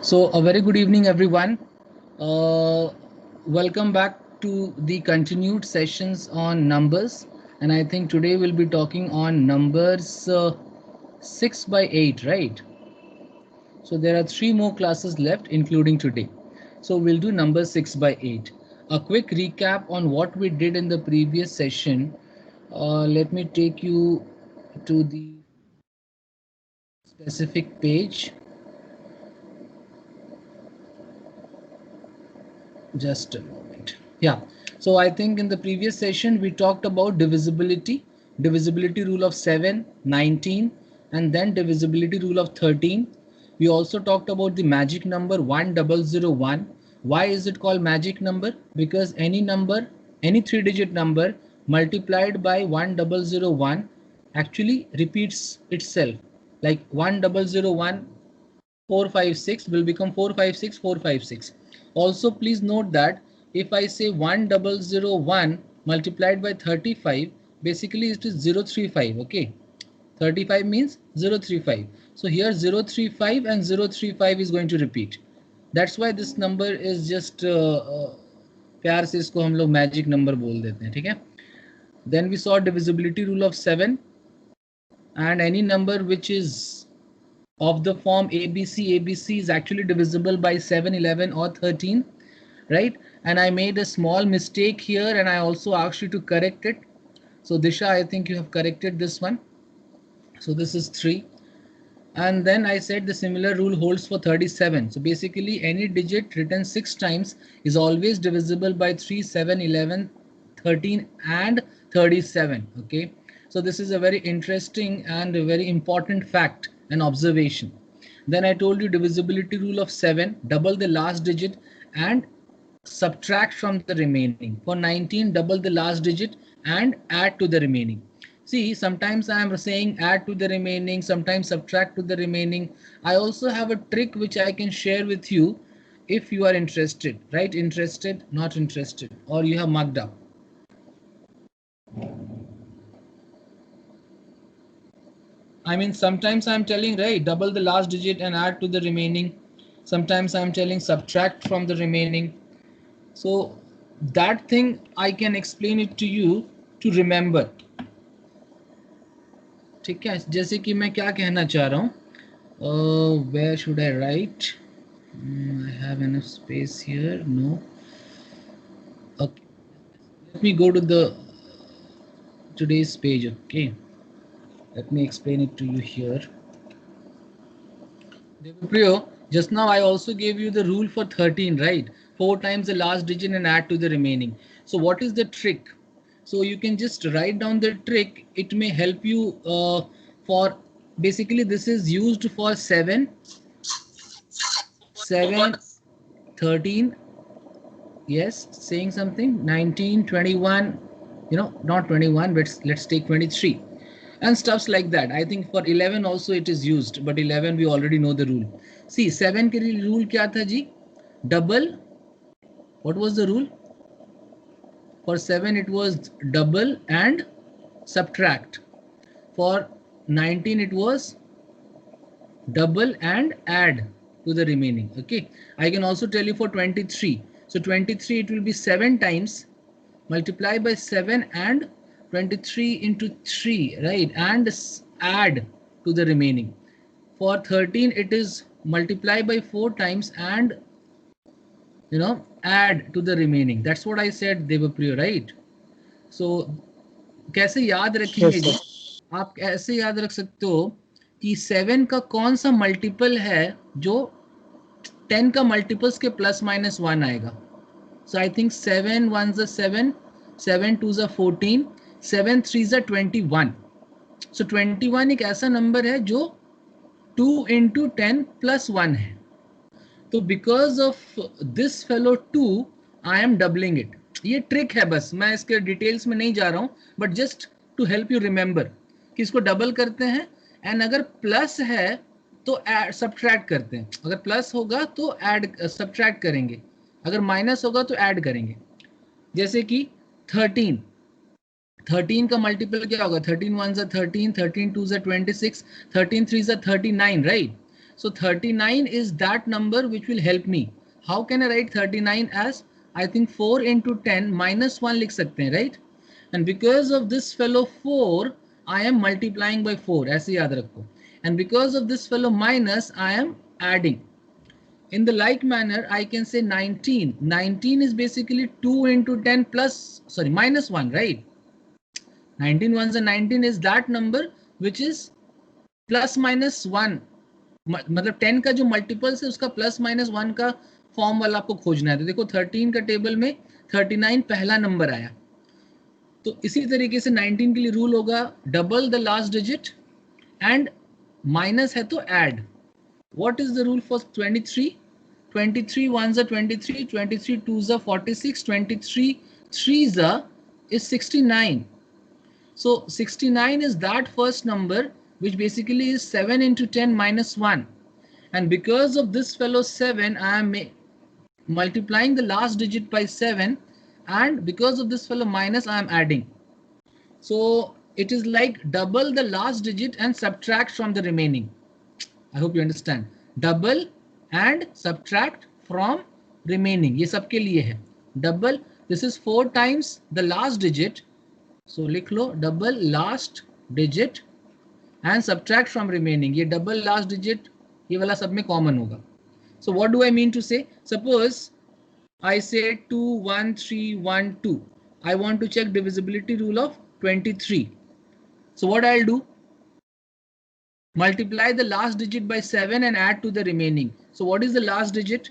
So, a very good evening, everyone. Uh, Welcome back to the continued sessions on numbers. And I think today we'll be talking on numbers 6 by 8, right? So, there are three more classes left, including today. So, we'll do number 6 by 8. A quick recap on what we did in the previous session. Let me take you to the specific page. Just a moment. Yeah. So I think in the previous session we talked about divisibility rule of 7, 19, and then divisibility rule of 13. We also talked about the magic number 1001. Why is it called magic number? Because any number, any three-digit number multiplied by 1001 actually repeats itself. Like 1001 456 will become 456456. Also, please note that if I say 1001 multiplied by 35, basically it is 035. Okay, 35 means 035. So here 035 and 035 is going to repeat. That's why this number is just प्यार से इसको हम लोग magic number बोल देते हैं. ठीक है. Then we saw divisibility rule of 7, and any number which is of the form ABC is actually divisible by 7, 11 or 13, right? And I made a small mistake here and I also asked you to correct it. So Disha, I think you have corrected this one. So this is 3. And then I said the similar rule holds for 37. So basically any digit written 6 times is always divisible by 3, 7, 11, 13 and 37. Okay. So this is a very interesting and a very important fact and observation. Then I told you divisibility rule of 7, double the last digit and subtract from the remaining. For 19, double the last digit and add to the remaining. See, sometimes I am saying add to the remaining, sometimes subtract to the remaining. I also have a trick which I can share with you if you are interested, right? Interested, not interested, or you have marked up. I mean, sometimes I'm telling, right, double the last digit and add to the remaining. Sometimes I'm telling subtract from the remaining. So that thing I can explain it to you to remember. ठीक है, जैसे कि मैं क्या कहना चाह रहा हूँ, where should I write? I have enough space here. No. Okay. Let me go to the today's page. Okay. Let me explain it to you here. Devapriyo, just now I also gave you the rule for 13, right? 4 times the last digit and add to the remaining. So what is the trick? So you can just write down the trick. It may help you for basically this is used for 7, 13, yes, saying something, 19, 21, not 21, but let's take 23 and stuffs like that. I think for 11 also it is used, but 11 we already know the rule. See, 7 के rule क्या था जी? Double. What was the rule? For 7 it was double and subtract. For 19 it was double and add to the remaining. Okay, I can also tell you for 23. So 23 it will be 7 times multiply by 7 and 23 into 3, right, and add to the remaining. For 13 it is multiply by 4 times and add to the remaining. That's what I said, Devapriya, right? So कैसे याद रखेंगे Yes, जी? sir. आप ऐसे याद रख सकते हो कि 7 का कौन सा मल्टीपल है जो 10 का मल्टीपल्स के प्लस माइनस 1 आएगा. So I think 7 1s are 7, 7 2s are 14, 7 3s are 21. So 21 एक ऐसा नंबर है जो 2 into 10 plus 1 है. तो because of this fellow 2 I am doubling it. ये ट्रिक है, बस मैं इसके डिटेल्स में नहीं जा रहा हूँ, but just to help you remember कि इसको डबल करते हैं एंड अगर प्लस है तो सब्ट्रैक्ट करते हैं. अगर प्लस होगा तो ऐड सब्ट्रैक्ट करेंगे, अगर माइनस होगा तो ऐड करेंगे. जैसे कि 13 का मल्टीपल क्या होगा? 13 1s are 13, 13 2s are 26, 13 3s are 39, right? So 39 is that number which will help me. How can I write 39 as? I think 4 into 10 minus 1 लिख सकते हैं, right? And because of this fellow 4, I am multiplying by 4. ऐसे याद रखो. And because of this fellow minus, I am adding. In the like manner, I can say 19. 19 is basically 2 into 10 plus, sorry, minus 1, right? 19 ones and 19 is that number which is plus minus 1. मतलब 10 का जो multiples है उसका plus minus 1 का form वाला आपको खोजना है. तो देखो 13 का टेबल में 39 पहला नंबर आया. तो इसी तरीके से 19 के लिए रूल होगा double the last digit and minus है तो add. What is the rule for 23? 23 ones are 23, 23 twos are 46, 23 threes are is 69. So 69 is that first number which basically is 7 into 10 minus 1. And because of this fellow 7, I am multiplying the last digit by 7, and because of this fellow minus, I am adding. So it is like double the last digit and subtract from the remaining. I hope you understand. Double and subtract from remaining. ये सबके लिए है. Double, this is 4 times the last digit. So लिख लो double last digit and subtract from remaining. ये double last digit ये वाला सब में common होगा. So what do I mean to say? Suppose I say 2, 1, 3, 1, 2. I want to check divisibility rule of 23. So what I'll do? Multiply the last digit by 7 and add to the remaining. So what is the last digit?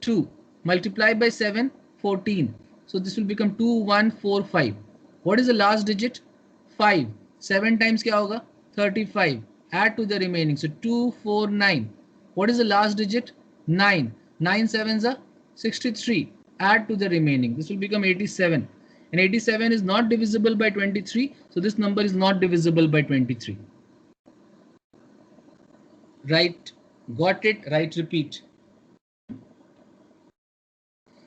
2. Multiply by 7, 14. So this will become 2, 1, 4, 5. What is the last digit? 5. 7 times क्या होगा? 35. Add to the remaining. So 2, 4, 9. What is the last digit? 9. 9 sevens are 63. Add to the remaining. This will become 87. And 87 is not divisible by 23. So this number is not divisible by 23. Right, got it, right, repeat.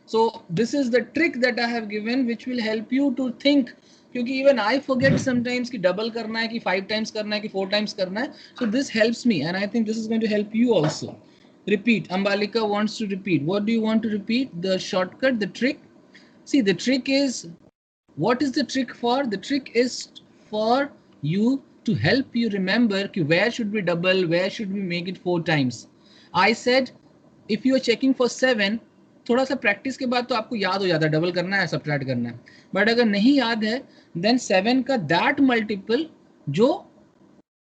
So this is the trick that I have given which will help you to think, क्योंकि even I forget sometimes कि double करना है कि 5 times करना है कि 4 times करना है. So this helps me and I think this is going to help you also. Repeat. Ambalika wants to repeat. What do you want to repeat? The shortcut, the trick. See, the trick is, what is the trick for? The trick is for you to help you remember कि where should we double, where should we make it 4 times. I said if you are checking for 7, थोड़ा सा practice के बाद तो आपको याद हो जाता है डबल करना है सब्ट्रैक्ट करना है. बट अगर नहीं याद है देन 7 का दैट मल्टीपल जो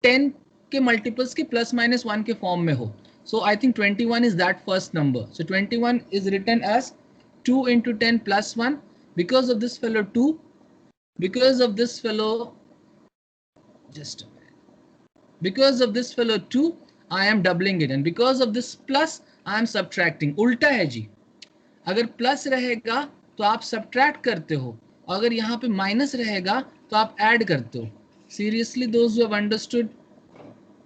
10 के मल्टीपल्स के प्लस माइनस 1 के फॉर्म में हो. So I think 21 is that first number. So 21 is written as 2 into 10 plus 1. Because of this fellow 2, because of this fellow, just a minute. Because of this fellow 2, I am doubling it, and because of this plus, I am subtracting. उल्टा है जी. अगर plus रहेगा तो आप subtract करते हो, अगर यहाँ पे माइनस रहेगा तो आप ऐड करते हो. Seriously, those who have understood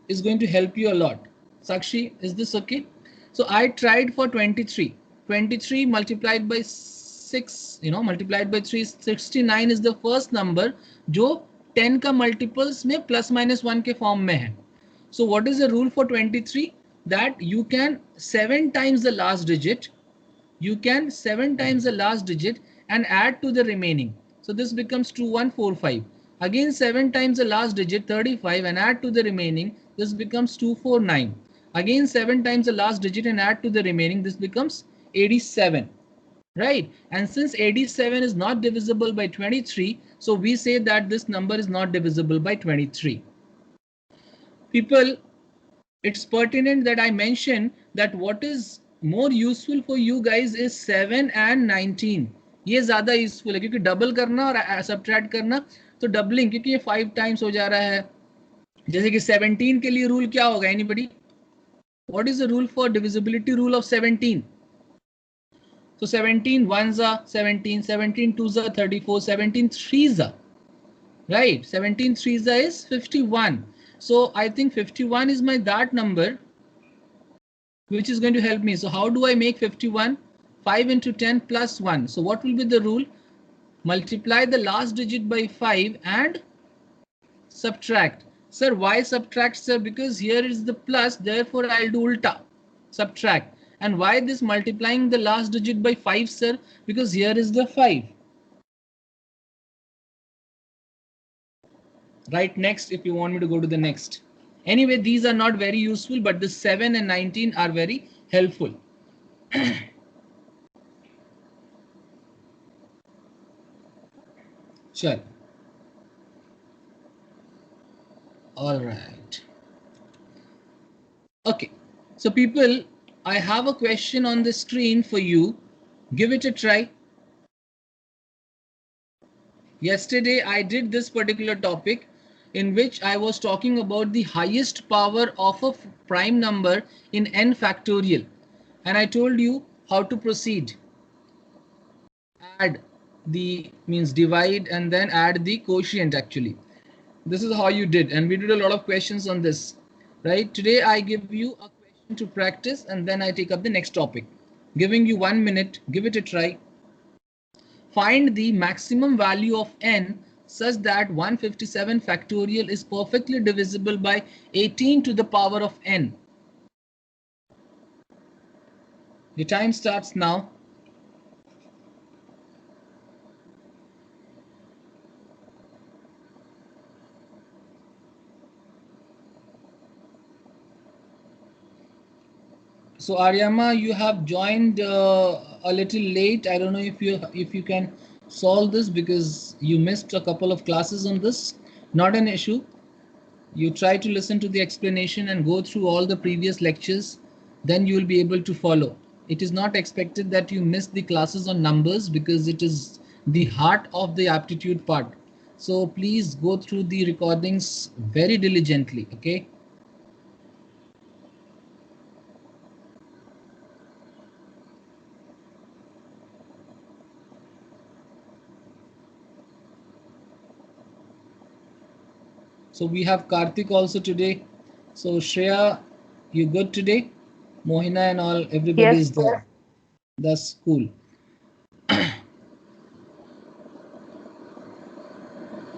is going to help you a lot. Sakshi, is this okay? So I tried for 23. 23 multiplied by 6, multiplied by 3, 69 is the first number जो 10 का मल्टीपल्स में plus minus 1 के form में है. So what is the rule for 23? That you can 7 times the last digit. You can 7 times the last digit and add to the remaining. So this becomes 2145. Again 7 times the last digit 35 and add to the remaining. This becomes 249. Again 7 times the last digit and add to the remaining. This becomes 87. Right, and since 87 is not divisible by 23, so we say that this number is not divisible by 23. People, it's pertinent that I mention that what is more useful for you guys is 7 and 19. ये ज़्यादा useful है क्योंकि double करना और subtract करना, तो doubling क्योंकि ये 5 टाइम्स हो जा रहा है. जैसे कि 17 के लिए रूल क्या होगा? Anybody? What is the rule for divisibility rule of 17? So 17 ones are 17, 17 twos are 34, 17 threes are, right? 17 threes are is 51. So I think 51 is my that number which is going to help me. So how do I make 51? 5 into 10 plus 1. So what will be the rule? Multiply the last digit by 5 and subtract. Sir, why subtract, sir? Because here is the plus, therefore I'll do ulta, subtract. And why this multiplying the last digit by 5, sir? Because here is the 5. Right, next, if you want me to go to the next. Anyway, these are not very useful, but the 7 and 19 are very helpful. Sure. All right. Okay. So people, I have a question on the screen for you. Give it a try. Yesterday, I did this particular topic in which I was talking about the highest power of a prime number in n factorial. And I told you how to proceed. Add the means divide and then add the quotient actually. This is how you did, and we did a lot of questions on this, right? Today I give you a question to practice and then I take up the next topic. Giving you 1 minute, give it a try. Find the maximum value of n such that 157 factorial is perfectly divisible by 18 to the power of n. The time starts now. So Aryama, you have joined a little late. I don't know if you can solve this because you missed a couple of classes on this. Not an issue. You try to listen to the explanation and go through all the previous lectures. Then you will be able to follow. It is not expected that you miss the classes on numbers because it is the heart of the aptitude part. So please go through the recordings very diligently. Okay. So we have Karthik also today. So Shreya, you good today? Mohina and all, everybody is there. That's cool.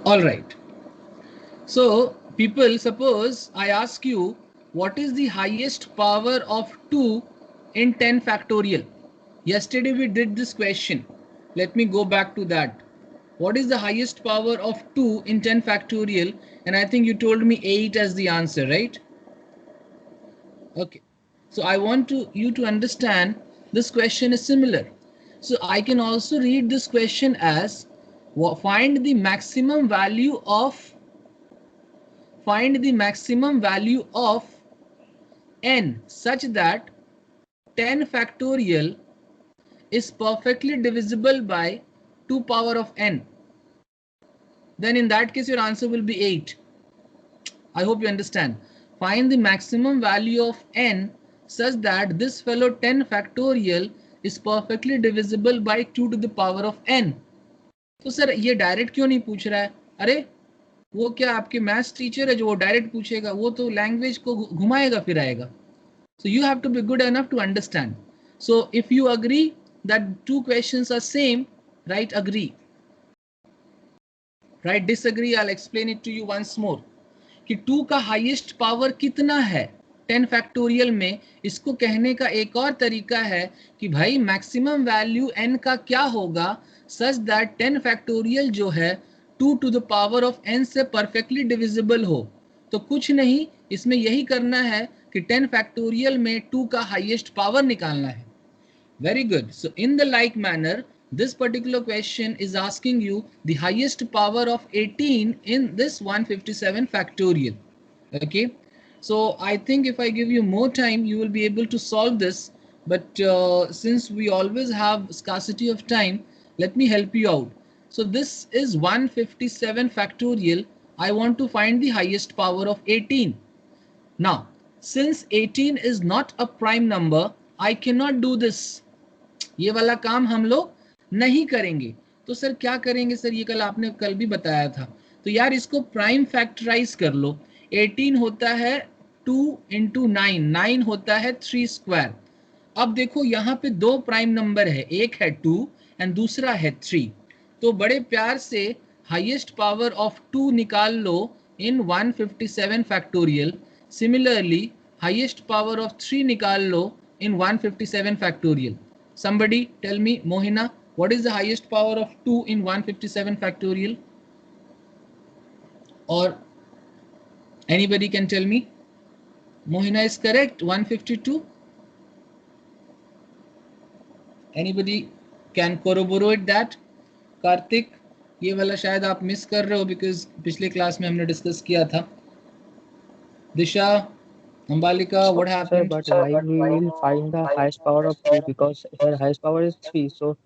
All right. So people, suppose I ask you, what is the highest power of 2 in 10 factorial? Yesterday we did this question. Let me go back to that. What is the highest power of 2 in 10 factorial? And I think you told me 8 as the answer, right? Okay. So I want you to understand this question is similar. So I can also read this question as find the maximum value of n such that 10 factorial is perfectly divisible by 2 power of n. Then in that case your answer will be 8. I hope you understand. Find the maximum value of n such that this fellow 10 factorial is perfectly divisible by 2 to the power of n. तो sir ये direct क्यों नहीं पूछ रहा है? अरे वो क्या आपके मैथ्स टीचर है जो वो डायरेक्ट पूछेगा? वो तो लैंग्वेज को घुमाएगा फिराएगा. So you have to be good enough to understand. So if you agree that two questions are same, write agree. Right, disagree, I'll explain it to you once more. कि 2 का highest power कितना है 10 factorial में, इसको कहने का एक और तरीका है कि भाई मैक्सिमम वैल्यू n का क्या होगा सच दैट 10 फैक्टोरियल जो है 2 to the power of n से परफेक्टली डिविजिबल हो. तो कुछ नहीं, इसमें यही करना है कि 10 फैक्टोरियल में 2 का हाईएस्ट पावर निकालना है. Very good. So in the like manner, this particular question is asking you the highest power of 18 in this 157 factorial. Okay. So I think if I give you more time, you will be able to solve this. But since we always have scarcity of time, let me help you out. So this is 157 factorial. I want to find the highest power of 18. Now, since 18 is not a prime number, I cannot do this. ये वाला काम हम लोग नहीं करेंगे. तो sir क्या करेंगे सर? ये आपने कल भी बताया था. तो यार इसको प्राइम फैक्टराइज कर लो. 18 होता है 2 into 9, 9 होता है 3 स्क्वायर. अब देखो यहाँ पे दो प्राइम नंबर है, एक है 2 एंड दूसरा है 3. तो बड़े प्यार से हाईएस्ट पावर ऑफ 2 निकाल लो in 157 factorial. Similarly, highest power of 3 nikal lo in 157 factorial. Somebody tell me, Mohina, what is the highest power of 2 in 157 factorial? Or anybody can tell me? Mohina is correct, 152. Anybody can corroborate that? Karthik, ये वाला शायद आप miss कर रहे हो because पिछले class में हमने डिस्कस किया था. दिशा, Ambalika, what Sir, happened? but why we will find the highest power of 2? Because here highest power is 3. So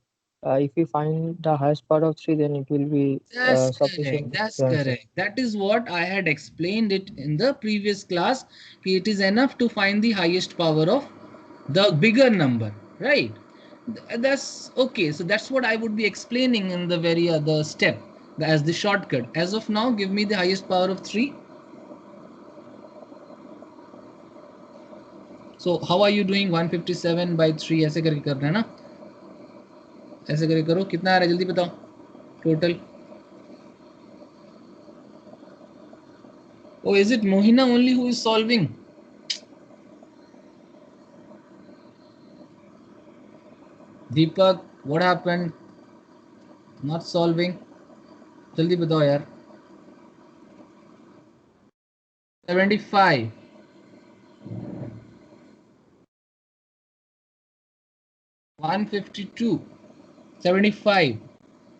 if we find the highest power of 3, then it will be That's correct. sufficient That's to answer. correct. That is what I had explained it in the previous class. It is enough to find the highest power of the bigger number, right? That's okay. So that's what I would be explaining in the very other step as the shortcut. As of now, give me the highest power of 3. So how are you doing? 157 by 3 ऐसे करके करना है ना, ऐसे करके करो. कितना आ रहा है जल्दी बताओ total. Oh, is it Mohina only who is solving? Deepak, what happened? Not solving. जल्दी बताओ यार. 75. 152. 75.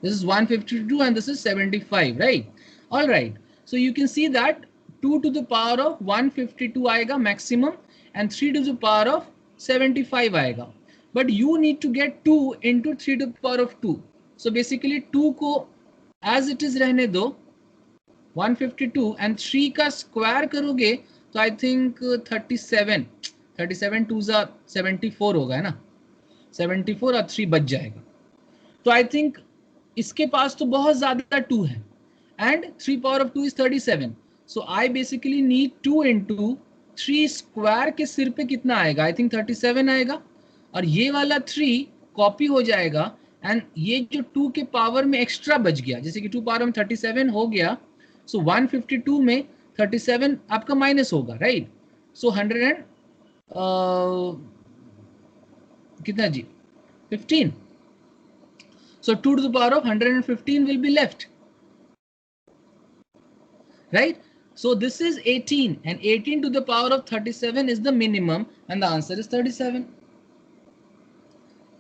This is 152 and this is 75, right? All right. So you can see that 2 to the power of 152 आएगा maximum and 3 to the power of 75 आएगा. But you need to get 2 into 3 to the power of 2. So basically 2 को as it is रहने दो 152 and 3 का square करोगे तो I think 37 2 74 होगा है ना, 74 और 3 बच जाएगा. तो आई थिंक इसके पास तो बहुत ज्यादा 2 है and 3 power of 2 is 37. So I basically need 2 into 3 square के सिर पे कितना आएगा, आई थिंक 37 आएगा और ये वाला 3 कॉपी हो जाएगा एंड ये जो 2 के पावर में एक्स्ट्रा बच गया, जैसे कि 2 पावर में 37 हो गया. सो 152 में 37 आपका माइनस होगा, राइट? सो 100 एंड कितना जी 15. So 2 to the power of 115 will be left, right? So this is 18 and 18 to the power of 37 is the minimum and the answer is 37.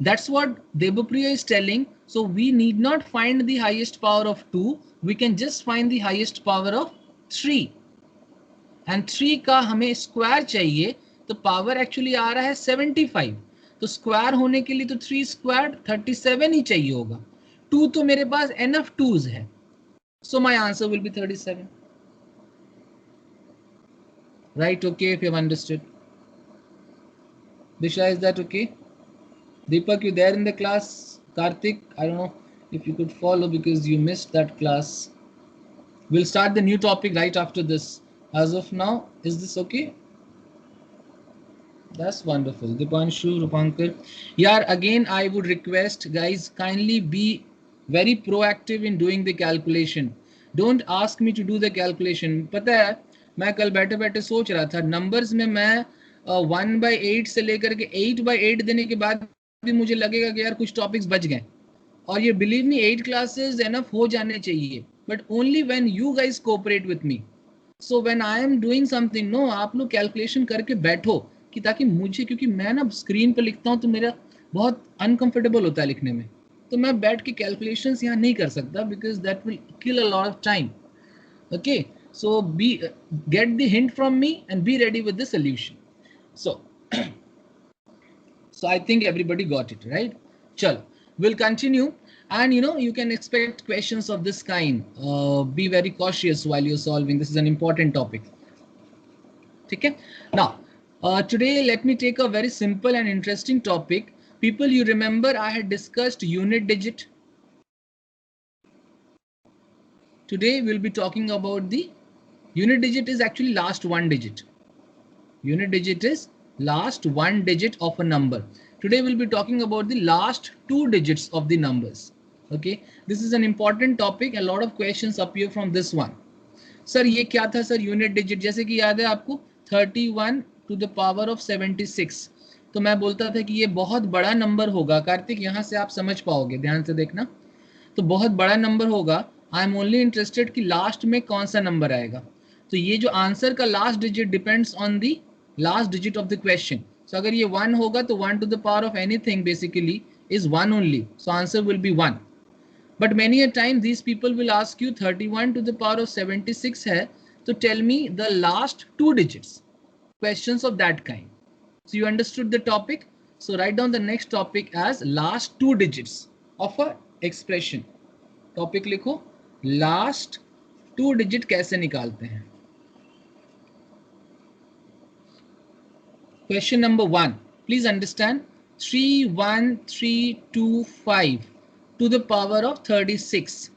That's what Debopriya is telling. So we need not find the highest power of 2. We can just find the highest power of 3. And 3 का हमें square चाहिए तो power actually आ रहा है 75. तो square होने के लिए तो 3 स्क्वायर 37 ही चाहिए होगा. 2 तो मेरे पास एनफ 2s है. So my answer will be 37. Right? Okay, if you have understood. Disha, is that okay? Deepak, you there in the class? Karthik, I don't know if you could follow because you missed that class. We'll start the new topic right after this. As of now, is this okay? That's wonderful. Dipanshu, Rupankar. Yeah, again, I would request guys, kindly be very proactive in doing the calculation. Don't ask me to do the calculation. पता है मैं कल बैठे बैठे सोच रहा था numbers में मैं 1/8 से लेकर के 8/8 देने के बाद भी मुझे लगेगा कि यार कुछ टॉपिक्स बच गए. और ये बिलीव मी 8 क्लासेस एनफ हो जाने चाहिए, but only when you guys cooperate with me. So when I am doing something, no आप लोग कैलकुलेशन करके बैठो कि ताकि मुझे, क्योंकि मैं ना स्क्रीन पर लिखता हूँ तो मेरा बहुत अनकंफर्टेबल होता है लिखने में, तो मैं बैठ के कैलकुलेशंस यहाँ नहीं कर सकता because that will kill a lot of time. Okay, so be get the hint from me and be ready with the solution. So I think everybody got it, right? Chalo, we'll continue. And you can expect questions of this kind. Be very cautious while you're solving. This is an important topic. Okay? Now, today let me take a very simple and interesting topic. People, you remember I had discussed unit digit. Today we'll be talking about the unit digit is actually last one digit. Unit digit is last one digit of a number. Today we'll be talking about the last 2 digits of the numbers. Okay, this is an important topic. A lot of questions appear from this one. Sir ये क्या था sir unit digit, जैसे कि याद है आपको 31 to the power of 76, तो मैं बोलता था कि ये बहुत बड़ा नंबर होगा। कार्तिक यहाँ से आप समझ पाओगे, ध्यान से देखना, तो बहुत बड़ा नंबर होगा। आई एम ओनली इंटरेस्टेड कि लास्ट में कौन सा नंबर आएगा। तो ये जो आंसर का last digit depends on the last digit of the question. So अगर ये 1 होगा तो 1 to the power of anything basically is 1 only, so answer will be 1। But many a time these people will ask you 31 to the power of 76 है, तो tell me the last two digits. Questions of that kind. So you understood the topic. So write down the next topic as last two digits of a expression. Topic लिखो last two digit कैसे निकालते हैं. Question number 1. Please understand 31325 to the power of 36.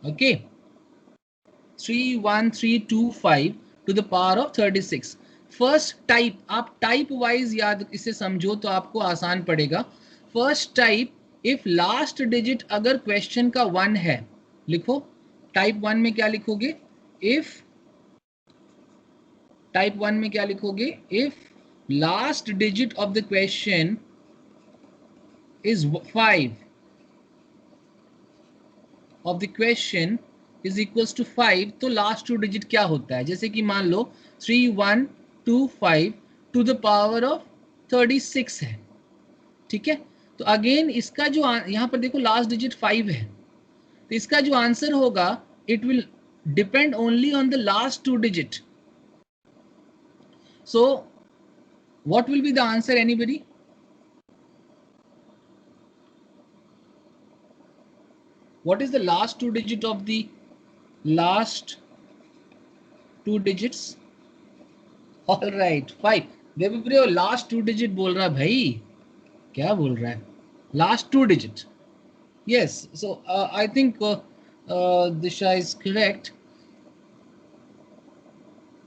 Okay. 31325 to the power of 36. First type, आप type wise याद इसे समझो तो आपको आसान पड़ेगा. First type, if last digit अगर क्वेश्चन का 1 है, लिखो टाइप 1 में क्या लिखोगे, इफ टाइप 1 में क्या लिखोगे, if last digit of the question is 5 of the question is equals to 5, तो लास्ट टू डिजिट क्या होता है. जैसे कि मान लो 3125 टू द पावर ऑफ 36 है, ठीक है. तो अगेन इसका जो यहाँ पर देखो लास्ट डिजिट 5 है, तो इसका जो आंसर होगा it will depend only on the last two digit. So what will be the answer, anybody? What is the last two digit of the last two digits? All right, 5. Devpriyo last two digit बोल रहा है भाई, क्या बोल रहा है, last two digit. Yes, so I think Disha is correct.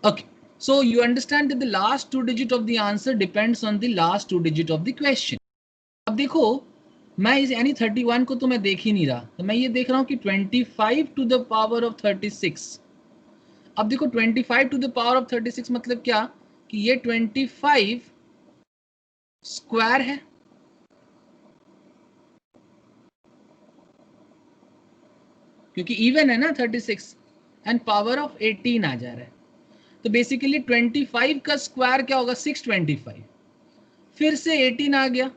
Okay, so you understand that the last two digit of the answer depends on the last two digit of the question. अब देखो मैं इस यानी 31 को तो मैं देख ही नहीं रहा, तो मैं ये देख रहा हूँ कि 25 टू द पावर ऑफ 36. अब देखो 25 टू द पावर ऑफ 36 मतलब क्या, कि ये 25 स्क्वायर है, क्योंकि इवन है ना 36, एंड पावर ऑफ 18 आ जा रहा है. तो बेसिकली 25 का स्क्वायर क्या होगा, 625. फिर से 18 आ गया,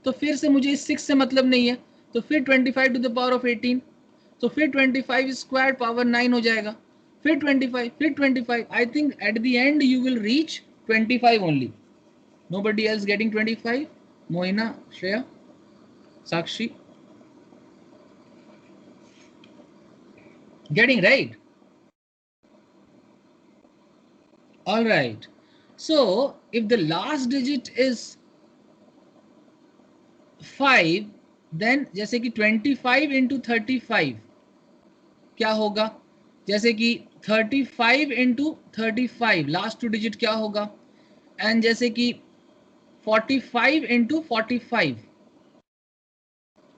तो फिर से मुझे इस 6 से मतलब नहीं है, तो फिर 25 टू द पावर ऑफ 18, तो फिर 25 स्क्वायर पावर 9 हो जाएगा, फिर 25, फिर 25. I think at the end you will reach 25 only. Nobody else getting 25? Moina, Shreya, Sakshi? Getting right? All right. So if the last digit is 5, then जैसे कि 25 into 35 क्या होगा, जैसे कि 35 into 35 लास्ट टू डिजिट क्या होगा, and जैसे कि 45 into 45,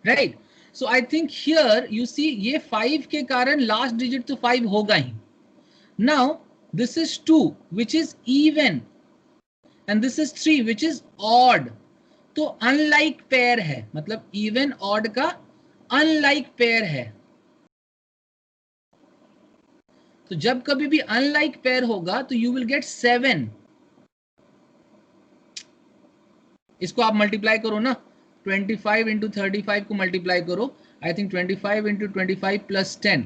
right. So I think here you see ये 5 के कारण लास्ट डिजिट तो 5 होगा ही. Now this is 2 which is even and this is 3 which is odd. तो अनलाइक पेयर है, मतलब इवन ऑड का अनलाइक पेयर है. तो जब कभी भी अनलाइक पेयर होगा तो यू विल गेट 7. इसको आप मल्टीप्लाई करो ना, 25 इंटू 35 को मल्टीप्लाई करो. I think 25 into 25 plus 10,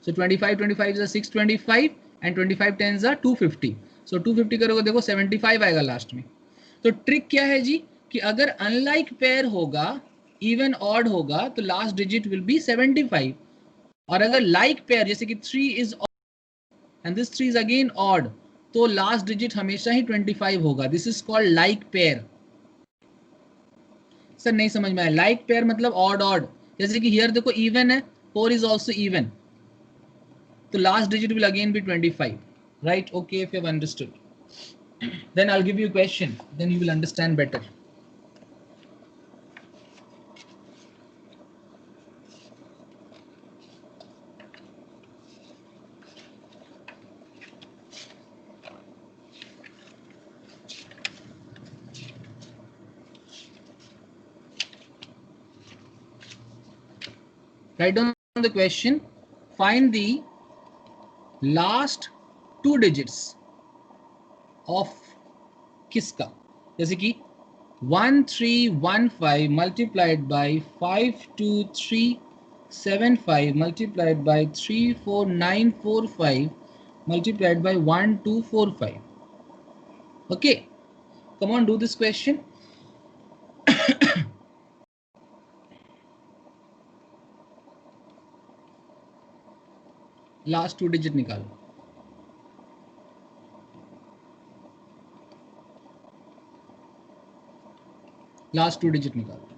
so 25 25 is 625 and 25 10 is 250. सो 250 करोगे देखो 75 आएगा लास्ट में. तो ट्रिक क्या है जी, कि अगर अनलाइक पेयर होगा, इवन ऑड होगा, तो लास्ट डिजिट विल बी 75. और अगर लाइक पेयर जैसे कि 3 is and this 3 is again odd, तो लास्ट डिजिट हमेशा ही 25 होगा. This is called like pair. Sir नहीं समझ में आया, लाइक पेयर मतलब ऑड ऑड. जैसे कि हियर देखो इवन है, 4 इज आल्सो इवन, तो last digit will again be 25. Right, okay, if you have understood, then I'll give you a question, then you will understand better. Write down the question. Find the last two digits of किसका, जैसे कि 1315 multiplied by 52375 multiplied by 34945 multiplied by 1245. Okay, come on, do this question. Last two digit निकालो. Last two digit निकालो.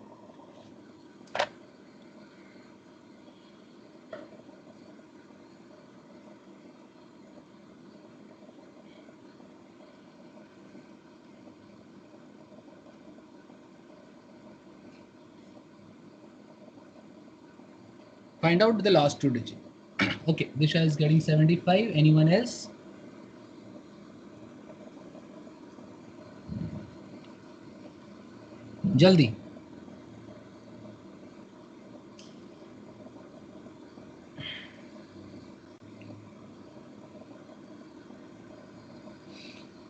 Find out the last two digit. Okay, Disha is getting 75. Anyone else? जल्दी.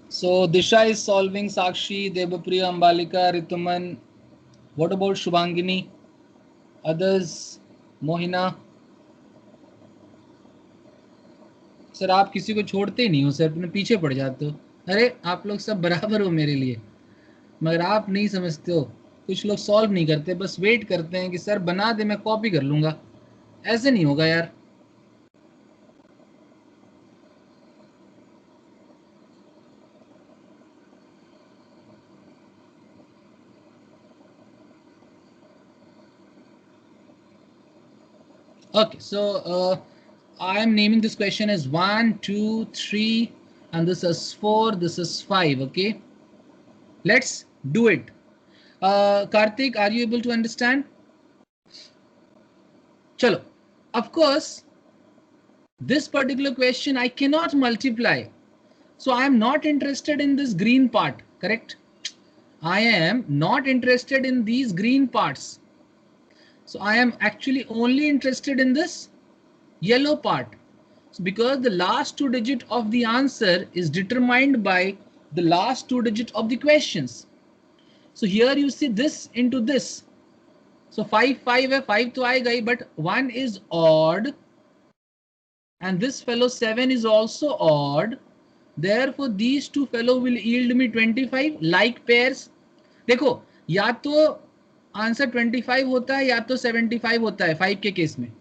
So Disha is solving. Sakshi, Debapriya, Ambalika, Rituman. What about Shubhangini? Others? Mohina? Sir आप किसी को छोड़ते ही नहीं हो sir, अपने पीछे पड़ जाते हो. अरे आप लोग सब बराबर हो मेरे लिए, मगर आप नहीं समझते हो. कुछ लोग सॉल्व नहीं करते, बस वेट करते हैं कि सर बना दे मैं कॉपी कर लूंगा. ऐसे नहीं होगा यार. Okay, so I am naming this question as 1, 2, 3, and this is 4, this is 5. Okay, let's do it. Karthik, are you able to understand? Chalo. Of course, this particular question I cannot multiply, so I am not interested in this green part. Correct? I am not interested in these green parts. So I am actually only interested in this yellow part. So because the last two digit of the answer is determined by the last two digit of the questions. So here you see this into this. So 5 है, 5 तो आएगा ही, but 1 is odd and this fellow 7 is also odd. Therefore these two fellow will yield me 25 like pairs. देखो या तो answer 25 होता है या तो 75 होता है 5 के केस में.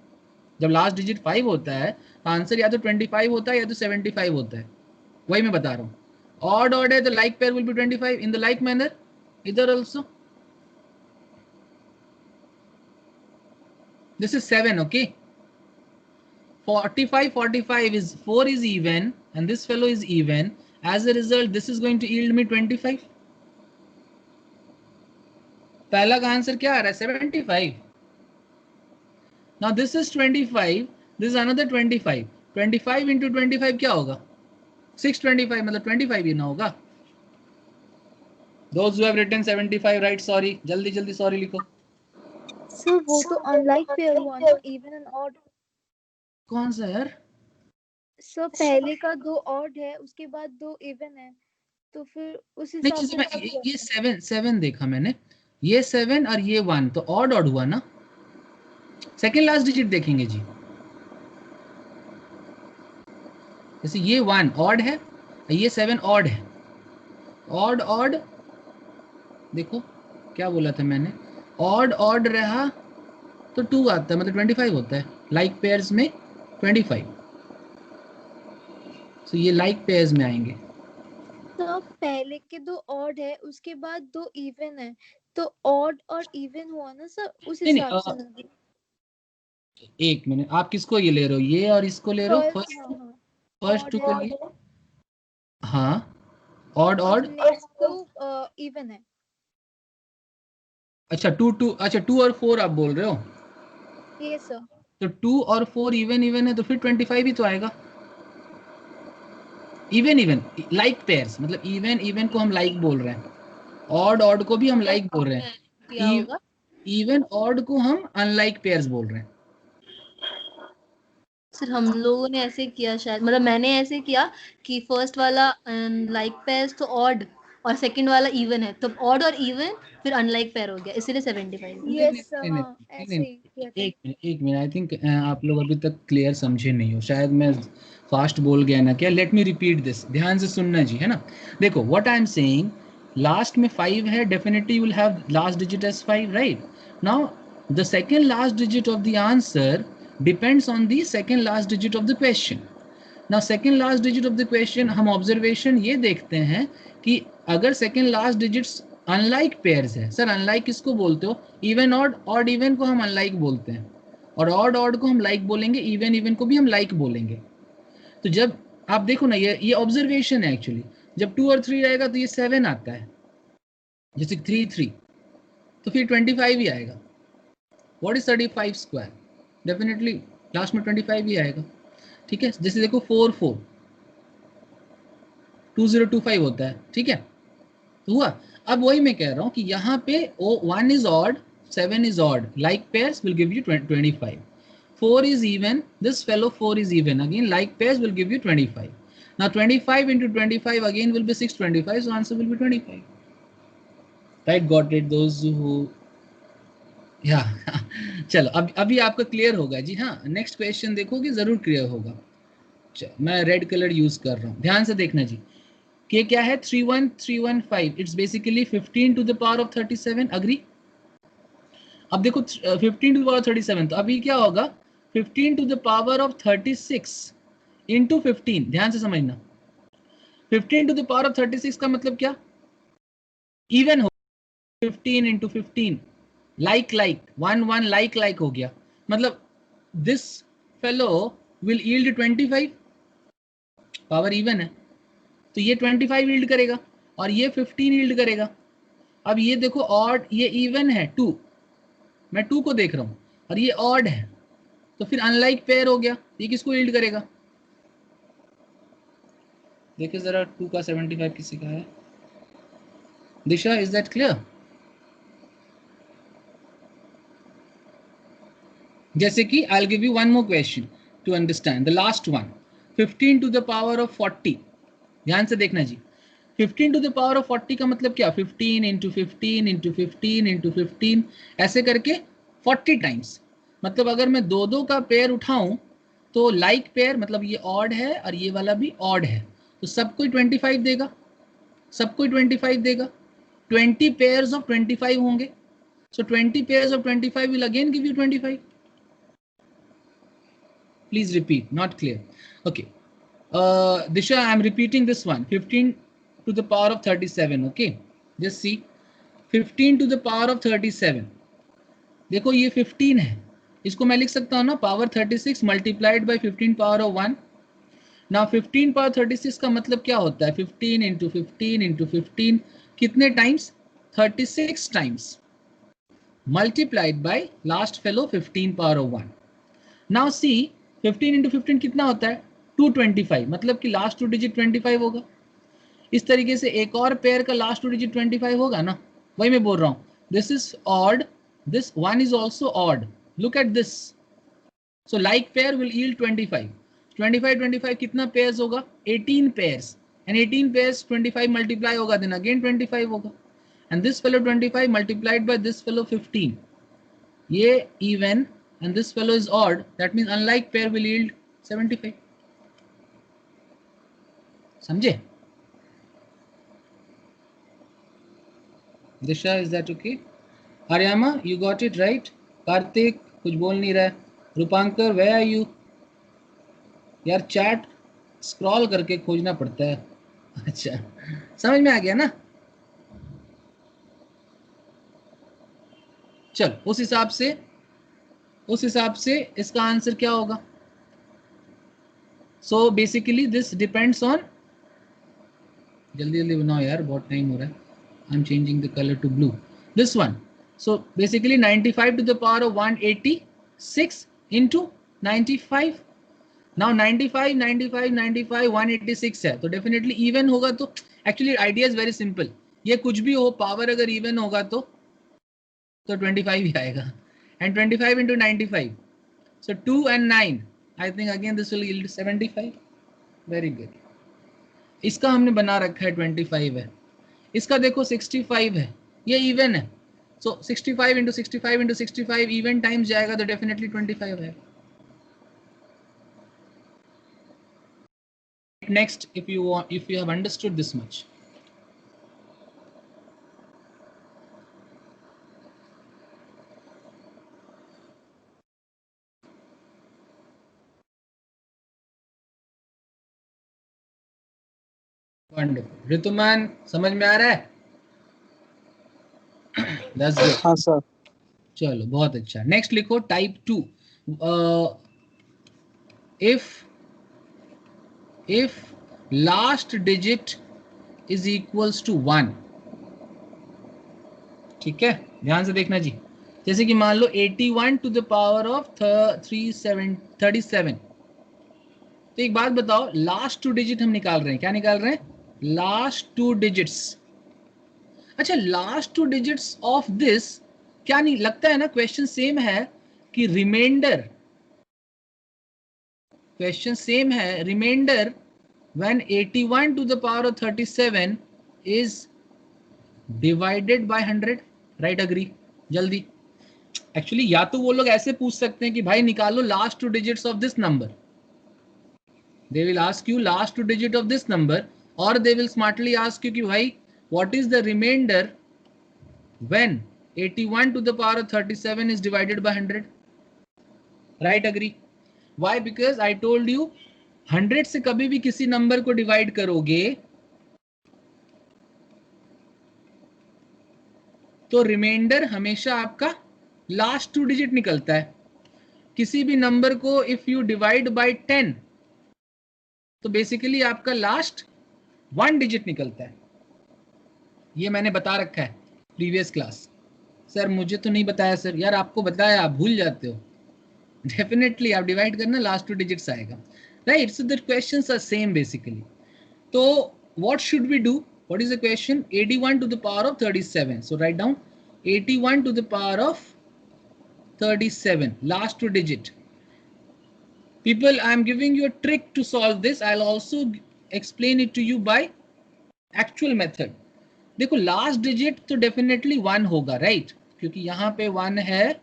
जब लास्ट डिजिट 5 होता है आंसर या तो 25 होता है या तो 75 होता है. वही मैं बता रहा हूँ. ऑड ऑड है तो like pair will be 25 in the like manner. इधर also this is 7. Okay, 45 is 4 is even and this fellow is even. As a result this is going to yield me 25. पहला का answer क्या आ रहा है 75. Now this is 25, this is another 25. 25 into 25 क्या होगा 625, मतलब 25 ही ना होगा. Those who have written 75 right, sorry, जल्दी जल्दी sorry लिखो. सर वो तो अनलाइक पेयर हुआ ना, इवन एंड ऑड. कौन सा यार? सर पहले का 2 ऑड है, उसके बाद 2 इवन है, तो फिर उस हिसाब से ये 7 देखा मैंने, ये 7 और ये 1 तो ऑड ऑड हुआ ना. सेकेंड लास्ट डिजिट देखेंगे जी. जैसे ये 1 ऑड है, ये 7 ऑड है. ऑड ऑड देखो क्या बोला था मैंने, ऑड ऑड रहा तो 2 आता है, मतलब 25 होता है. लाइक पेयर्स में 25. तो ये लाइक पेयर्स में आएंगे. तो पहले के 2 ऑड है, उसके बाद 2 इवन है, तो ऑड और इवन हुआ ना सर, उस हिसाब से. एक मिनट, आप किसको ये ले रहे हो, ये और इसको ले रहे हो? फर्स्ट टू को लिए. हाँ, ऑड ऑड नेक्स्ट तो इवन है. अच्छा 2 अच्छा 2 और 4 आप बोल रहे हो? Yes sir. तो 2 और 4 इवन है तो फिर 25 ही तो आएगा. इवन लाइक पेयर्स, मतलब इवन को हम लाइक बोल रहे हैं, ऑड ऑड को भी हम लाइक बोल रहे हैं, इवन ऑड को हम अनलाइक पेयर्स बोल रहे हैं. सर हम लोगों ने ऐसे किया शायद, मतलब मैंने ऐसे किया कि फर्स्ट वाला लाइक पेयर्स तो ऑड और सेकंड वाला इवन है, तो ऑड और इवन फिर अनलाइक पेयर हो गया, इसलिए 75। यस हाँ ऐसे ही किया था। एक मिनट आई थिंक आप लोग अभी तक क्लियर समझे नहीं हो, शायद मैं फास्ट बोल गया ना क्या। लेट मी रिपीट दिस, ध्यान से सुनना जी, है ना। देखो what I am saying, last में 5 है, definitely you will have last digit as 5, right. Now the second last digit of the answer depends on the second last digit of the question. Now second last digit of the question, हम observation ये देखते हैं कि अगर second last digits unlike pairs है, sir unlike किसको बोलते हो, इवन ऑड, ऑड इवन को हम अनलाइक बोलते हैं, और ऑड ऑड को हम लाइक बोलेंगे, इवन इवन को भी हम लाइक बोलेंगे। तो जब आप देखो ना, ये ऑब्जर्वेशन है एक्चुअली, जब 2 और 3 रहेगा तो ये 7 आता है, जैसे 3 3 तो फिर 25 ही आएगा। What is 35 square, definitely last में 25 ही आएगा, ठीक है। जैसे देखो 4 4 2025 होता है, ठीक है, तो हुआ। अब वही मैं कह रहा हूं कि यहाँ पे 1 is odd, 7 is odd, like pairs will give you 25, 4 is even, this fellow 4 is even, again like pairs will give you 25. Now 25 into 25 again will be 625, so answer will be 25, right? Got it, those who, yeah. चलो अब अभी आपका clear होगा जी। हाँ, next question देखोगे जरूर clear होगा। मैं रेड कलर यूज कर रहा हूँ, ध्यान से देखना जी। कि क्या है 31315, it's basically 15 to the power of 37, agree. अब देखो 15 टू द पावर 37, तो अभी क्या होगा 15 to the power of 36 into 15, ध्यान से समझना। 15 टू द पावर ऑफ 36 का मतलब क्या, इवन हो, 15 into 15, like like 1 1 like like हो गया, मतलब this fellow will yield 25, power even है तो ये 25 यील्ड करेगा और ये 15 यील्ड करेगा। अब ये देखो ऑड, ये इवन है 2, मैं 2 को देख रहा हूं, और ये ऑड है, तो फिर अनलाइक पेयर हो गया, ये किसको यील्ड करेगा। देखिए जरा 2 का 75 किसी का है, दिशा, इज दैट क्लियर। जैसे कि I will give you one more question to understand the last one, 15 to the power of 40, ध्यान से देखना जी। 15 टू द पावर ऑफ 40 का मतलब क्या, 15 इंटू 15 इंटू 15 इंटू 15, ऐसे करके 40 टाइम्स। मतलब अगर मैं 2 का पेयर उठाऊं तो लाइक पेयर, मतलब ये ऑड है और ये वाला भी ऑड है, तो सबको 25 देगा, सबको 25 देगा। 20 पेयर्स ऑफ 25 होंगे, सो 20 pairs of 25 will again give you 25। Please repeat, not clear, okay. Disha, I am repeating this one, 15 to the power of 37, okay, just see, 15 to the power of 37, देखो ये 15 है, इसको मैं लिख सकता हूँ ना power 36 multiplied by 15 power of 1। ना 15 पावर 36 का मतलब क्या होता है, 15 इंटू 15 इंटू 15, कितने times, 36 times, multiplied by last fellow 15 power of 1। Now see 15 into 15 कितना होता है, 225, मतलब कि लास्ट 2 डिजिट 25 होगा। इस तरीके से एक और पेयर का लास्ट 2 डिजिट 25 होगा ना, वही मैं बोल रहा हूँ, this is odd, this one is also odd, look at this, so like pair will yield 25, 25 25 कितना पेयर्स होगा, 18 पेयर्स, एंड 18 पेयर्स 25 मल्टीप्लाई होगा, देन अगेन 25 होगा, and this fellow 25 multiplied by this fellow 15, ये even and this fellow is odd, that means unlike pair will yield 75, समझे। Disha, is that okay? Aryama, you got it right? Karthik कुछ बोल नहीं रहा है, रूपांकर where are you, यार chat scroll करके खोजना पड़ता है। अच्छा समझ में आ गया ना, चल उस हिसाब से इसका आंसर क्या होगा। So basically this depends on, जल्दी जल्दी बनाओ यार, बहुत टाइम हो रहा है, I am changing the colour to blue, this one. So basically 95 to the power of 186 into 95, now 95 95 95 186 है, तो डेफिनेटली इवन होगा, तो actually idea is very simple, ये कुछ भी हो, पावर अगर इवन होगा तो 25 ही आएगा, and 25 into 95, so 2 and 9, I think again this will yield 75. Very good. इसका हमने बना रखा है 25 है, इसका देखो 65 है, ये इवन है, so 65 into 65 into 65 even times जाएगा तो डेफिनेटली 25 है. Next, if you have understood this much. Wonderful. ऋतुमान समझ में आ रहा है? That's good. हाँ सर. चलो बहुत अच्छा. नेक्स्ट लिखो type 2. if last digit is equals to 1. ठीक है, ध्यान से देखना जी. जैसे कि मान लो 81 to the power of 37. तो एक बात बताओ, लास्ट 2 डिजिट हम निकाल रहे हैं. क्या निकाल रहे हैं? Last 2 digits. अच्छा, लास्ट 2 डिजिट्स ऑफ दिस क्या नहीं लगता है ना क्वेश्चन सेम है कि रिमाइंडर, क्वेश्चन सेम है remainder when 81 to the power of 37 is divided by 100. Right, agree. जल्दी. एक्चुअली या तो वो लोग ऐसे पूछ सकते हैं कि भाई निकालो last 2 digits of this number, they will ask you last 2 digit of this number, or they will smartly ask you कि भाई what is the remainder when 81 to the power of 37 is divided by 100. Right, agree. Why? Because I told you 100 से कभी भी किसी number को divide करोगे तो reminder हमेशा आपका लास्ट 2 डिजिट निकलता है. किसी भी नंबर को इफ यू डिवाइड बाय 10 तो बेसिकली आपका लास्ट 1 डिजिट निकलता है. ये मैंने बता रखा है प्रीवियस क्लास. सर मुझे तो नहीं बताया सर. यार आपको बताया, आप भूल जाते हो. डेफिनेटली आप डिवाइड करना, लास्ट 2 डिजिट्स आएगा. Right, so the questions are same basically. तो what should we do? What is the question? 81 to the power of 37. So write down 81 to the power of 37, last 2 digit. People, I am giving you a trick to solve this. I'll also explain it to you by actual method. देखो last digit तो definitely 1 होगा, right, क्योंकि यहाँ पे 1 है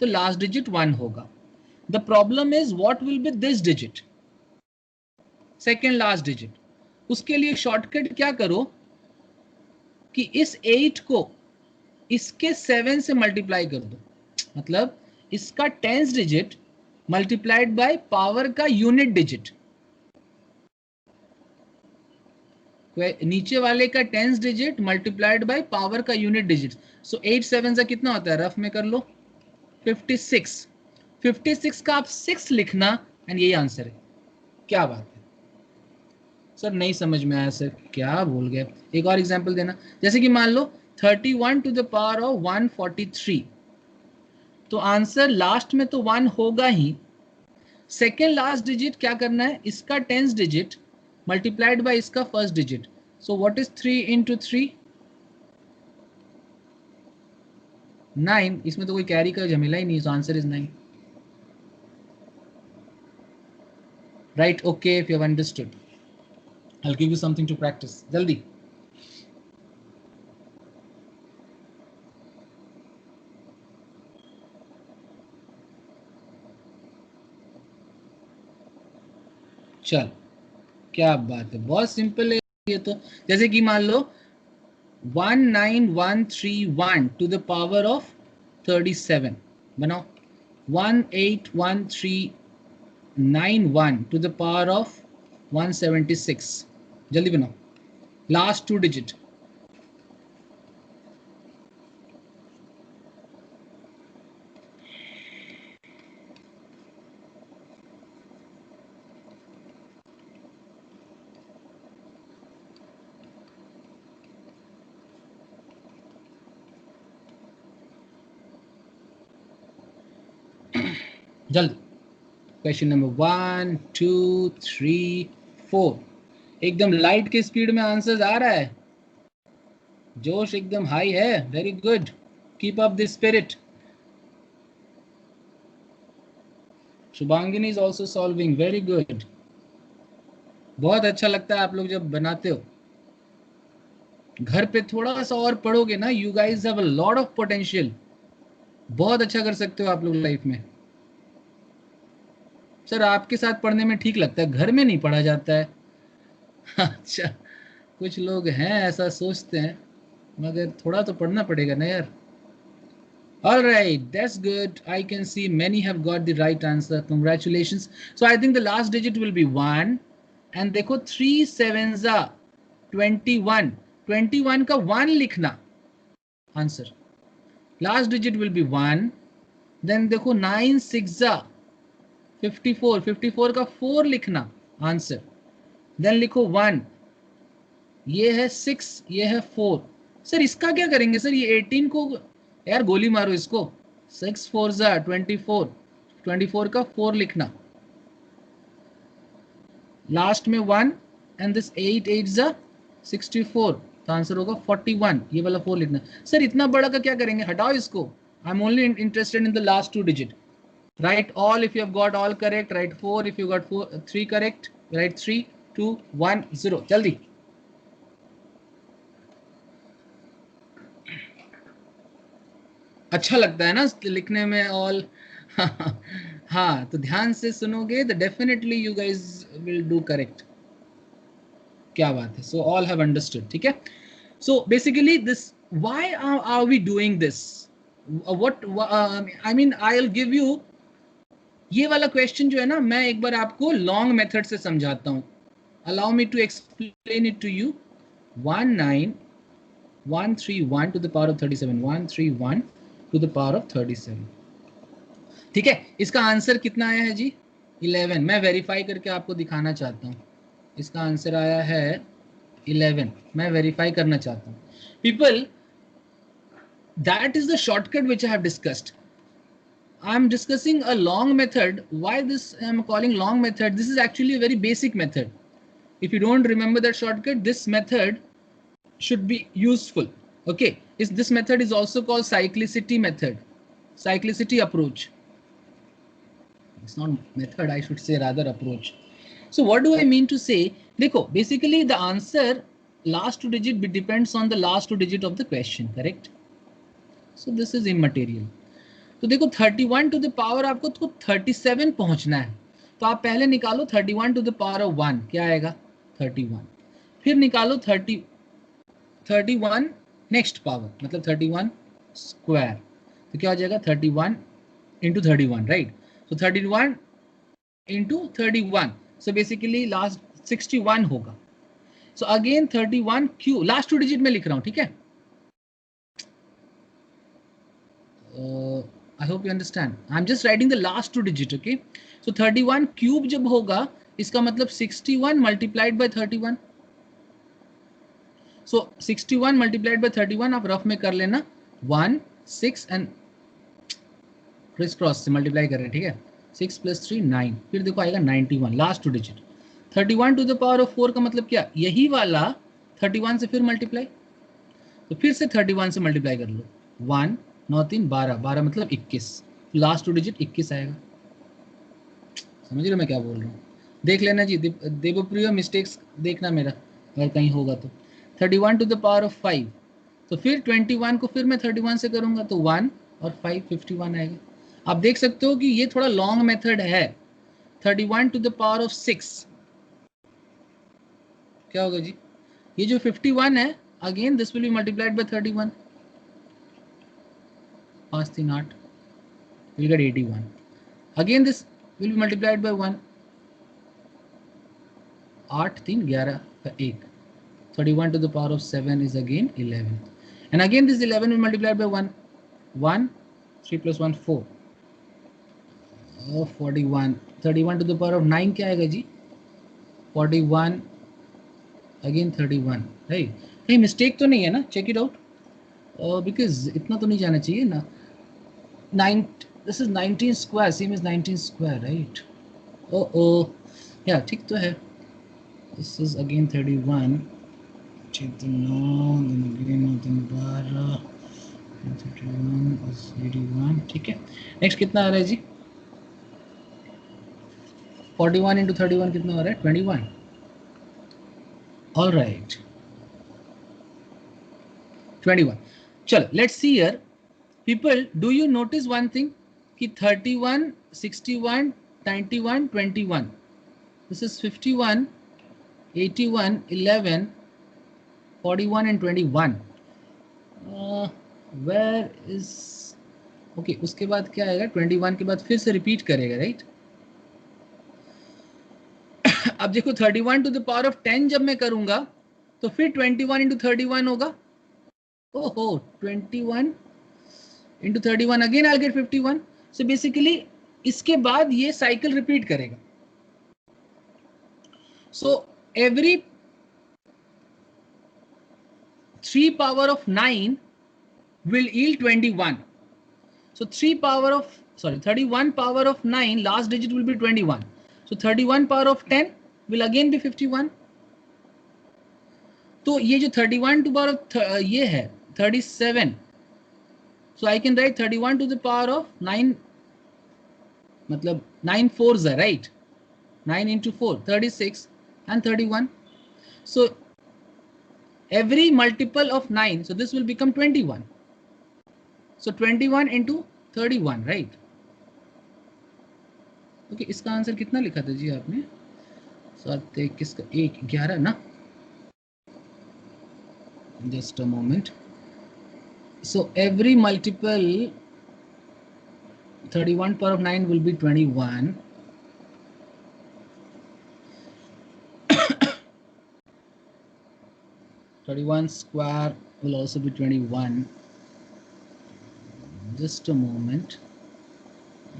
तो last digit 1 होगा. The problem is what will be this digit, second last digit. उसके लिए शॉर्टकट क्या करो कि इस 8 को इसके 7 से मल्टीप्लाई कर दो. मतलब इसका 10th digit multiplied by power का यूनिट डिजिट. नीचे वाले का 10th digit multiplied by power का यूनिट डिजिट. सो 8 7 से कितना होता है, रफ में कर लो 56. 56 का आप 6 लिखना एंड यही आंसर है. क्या बात है सर, नहीं समझ में आया सर, क्या भूल गए. एक और एग्जांपल देना. जैसे कि मान लो 31 टू द पावर ऑफ 143. तो आंसर लास्ट में तो 1 होगा ही. सेकेंड लास्ट डिजिट क्या करना है, इसका 10th डिजिट मल्टीप्लाइड बाय इसका first digit. So what is 3 into 3? 9. इसमें तो कोई कैरी का झमेला ही नहीं, so answer is 9. Right, okay, if you have understood I will give you something to practice. जल्दी. चल, क्या बात है, बहुत सिंपल है ये तो. जैसे कि मान लो 19131 टू द पावर ऑफ 37 बनाओ. 18131 टू द पावर ऑफ 176. जल्दी बनाओ, लास्ट 2 डिजिट. जल्दी. Question number 1 2 3 4. एकदम लाइट के स्पीड में आंसर्स आ रहा है, जोश एकदम हाई है. Very good, keep up this spirit. Shubhangini is also solving, very good. बहुत अच्छा लगता है आप लोग जब बनाते हो। घर पे थोड़ा सा और पढ़ोगे ना, you guys have a lot of potential, बहुत अच्छा कर सकते हो आप लोग लाइफ में। सर आपके साथ पढ़ने में ठीक लगता है, घर में नहीं पढ़ा जाता है। अच्छा, कुछ लोग हैं ऐसा सोचते हैं, मगर थोड़ा तो पढ़ना पड़ेगा ना यार। All right, that's good. I can see many have got the right answer. Congratulations. So I think the last digit will be 1. And देखो 3 sevens are 21. 21 का 1 लिखना answer. Last digit will be 1. Then देखो 9 6 are 54. 54 का 4 लिखना answer. Then लिखो 1. ये है 6, ये है 4। सर इसका क्या करेंगे सर, ये 18 को यार गोली मारो इसको। 6 4 जा 24, 24 का 4 लिखना, लास्ट में 1 एंड दिस 8 8 जा 64, तो आंसर होगा 41। ये वाला 4 लिखना। सर इतना बड़ा का क्या करेंगे, हटाओ इसको। I am only interested in the last 2 digit. Right all if you have got all correct, right 4 if you got 3 correct, right 3 2 1 0, जल्दी। अच्छा लगता है ना लिखने में ऑल। हाँ, तो ध्यान से सुनोगे तो definitely you guys will do correct. क्या बात है, सो ऑल हैव अंडरस्टूड, ठीक है। So basically this, why are we doing this, what I mean, I will give you ये वाला क्वेश्चन जो है ना, मैं एक बार आपको लॉन्ग मेथड से समझाता हूँ। Allow me to explain it to you. 19131 to the power of 37, 131 to the power of 37, ठीक है। इसका आंसर कितना आया है जी, 11। मैं वेरीफाई करके आपको दिखाना चाहता हूँ। इसका आंसर आया है 11, मैं वेरीफाई करना चाहता हूँ। People, that is the shortcut which I have discussed. I am discussing a long method. Why this I am calling long method? This is actually a very basic method. If you don't remember that shortcut, this method should be useful. Okay, this method is also called cyclicity method, cyclicity approach. It's not method, I should say rather approach. So what do I mean to say? देखो, basically the answer last 2 digit depends on the last 2 digit of the question, correct? So this is immaterial. तो देखो 31 to the power आपको तो 37 पहुंचना है, तो आप पहले निकालो 31 टू द पावर ऑफ 1, क्या आएगा 31, फिर निकालो 31 नेक्स्ट पावर, मतलब 31 स्क्वायर, तो क्या हो जाएगा 31 इंटू 31, राइट। तो 31 इंटू 31, सो बेसिकली लास्ट 61 होगा। So again 31 Q, last 2 digit में लिख रहा हूं, ठीक है। I hope you understand. I'm just writing the last 2 digit, okay? So 31 cube जब होगा, इसका मतलब 61 multiplied by 31. So 61 multiplied by 31 आप रफ में कर लेना, 1 6 एंड क्रिस क्रॉस से मल्टीप्लाई कर रहे हैं, ठीक है। 6 + 3 9, फिर देखो आएगा 91, last 2 digit. 31 to the power of 4 का मतलब क्या, यही वाला 31 से फिर मल्टीप्लाई, तो फिर से 31 से मल्टीप्लाई कर लो, 1 9 3 12, 12 मतलब 21, लास्ट 2 डिजिट 21 आएगा। समझ रहे हो मैं क्या बोल रहा हूँ? देख लेना जी देवप्रिय, मिस्टेक्स देखना मेरा अगर कहीं होगा तो। 31 टू द पावर ऑफ 5, तो फिर 21 को फिर मैं 31 से करूंगा, तो 1 और 5 51 आएगा। आप देख सकते हो कि ये थोड़ा लॉन्ग मेथड है। 31 टू द पावर ऑफ 6 क्या होगा जी, ये जो 51 है, again this will be multiplied by 31, 5 3 8, we'll get 81. Again this will be multiplied by 1, 8 3 11 का 1, 31 to the power of 7 is again 11, and again this 11 will multiplied by 1, 1 3 + 1 4, 41, 31 to the power of 9 क्या आएगा जी, 41 again 31, right? कहीं mistake तो नहीं है ना, check it out, because इतना तो नहीं जाना चाहिए ना। 9, this is 19 square, same as 19 square, right? Oh, yeah, ठीक तो है। This is again 31, check the 9, then again 12, 31 is 81, ठीक है। नेक्स्ट कितना आ रहा है जी, 41 into 31 कितना हो रहा है? 21. All right. 21. चलो, let's see here. People, do you notice one thing? कि 31, 61, 91, 21. This is 51, 81, 11, 41 and 21. Where is... okay उसके बाद क्या आएगा? 21 के बाद फिर से रिपीट करेगा, राइट? अब देखो 31 टू द पावर ऑफ 10 जब मैं करूंगा तो फिर 21 इंटू 31 होगा. ओहो, 21 into 31 again I get 51. So basically इसके बाद ये साइकिल रिपीट करेगा. So every 3 power of 9 will yield 21. So 31 power of 9, last digit will be 21. So 31 power of 10 will again be 51. तो ये जो 31 to power of ये है 37. So I can write 31 to the power of 9, मतलब 9 fours है, right? 9 into 4, 36 and 31. So every multiple of 9, so this will become 21. So 21 into 31, right? Okay इसका answer कितना लिखा था जी आपने? 7 किसका 1 11 ना? Just a moment. So every multiple 31 power of 9 will be 21. 31 square will also be 21. Just a moment.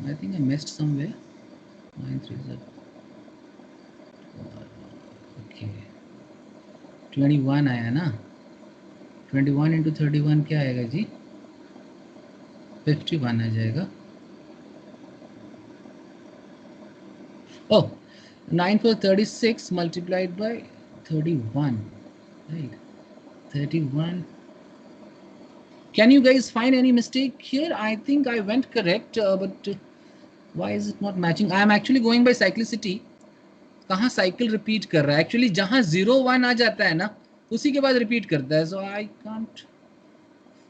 I think I missed somewhere. 9 3 is okay. 21 आया ना? 21 into 31 क्या आएगा जी? 51 आ जाएगा. Oh, 9 for 36 multiplied by 31, right? 31. Can you guys find any mistake here? I think I went correct, but why is it not matching? I am actually going by cyclicity. कहाँ cycle repeat कर रहा है? Actually जहाँ 0 1 आ जाता है ना, उसी के बाद repeat करता है. So I can't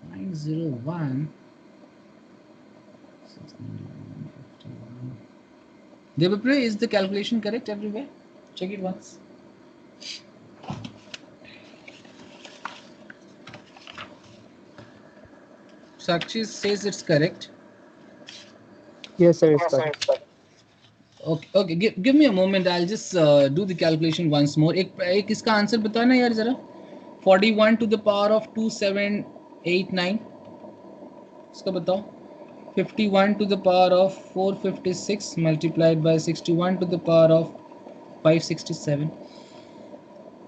find 0 1. Devapre, is the calculation correct everywhere? Check it once. Sakshi says it's correct. Yes, sir, it's correct. Okay, give me a moment. I'll just do the calculation once more. एक इसका answer बताओ ना यार जरा. 41 to the power of 2789. इसका बताओ. 51 to the power of 456 multiplied by 61 to the power of 567.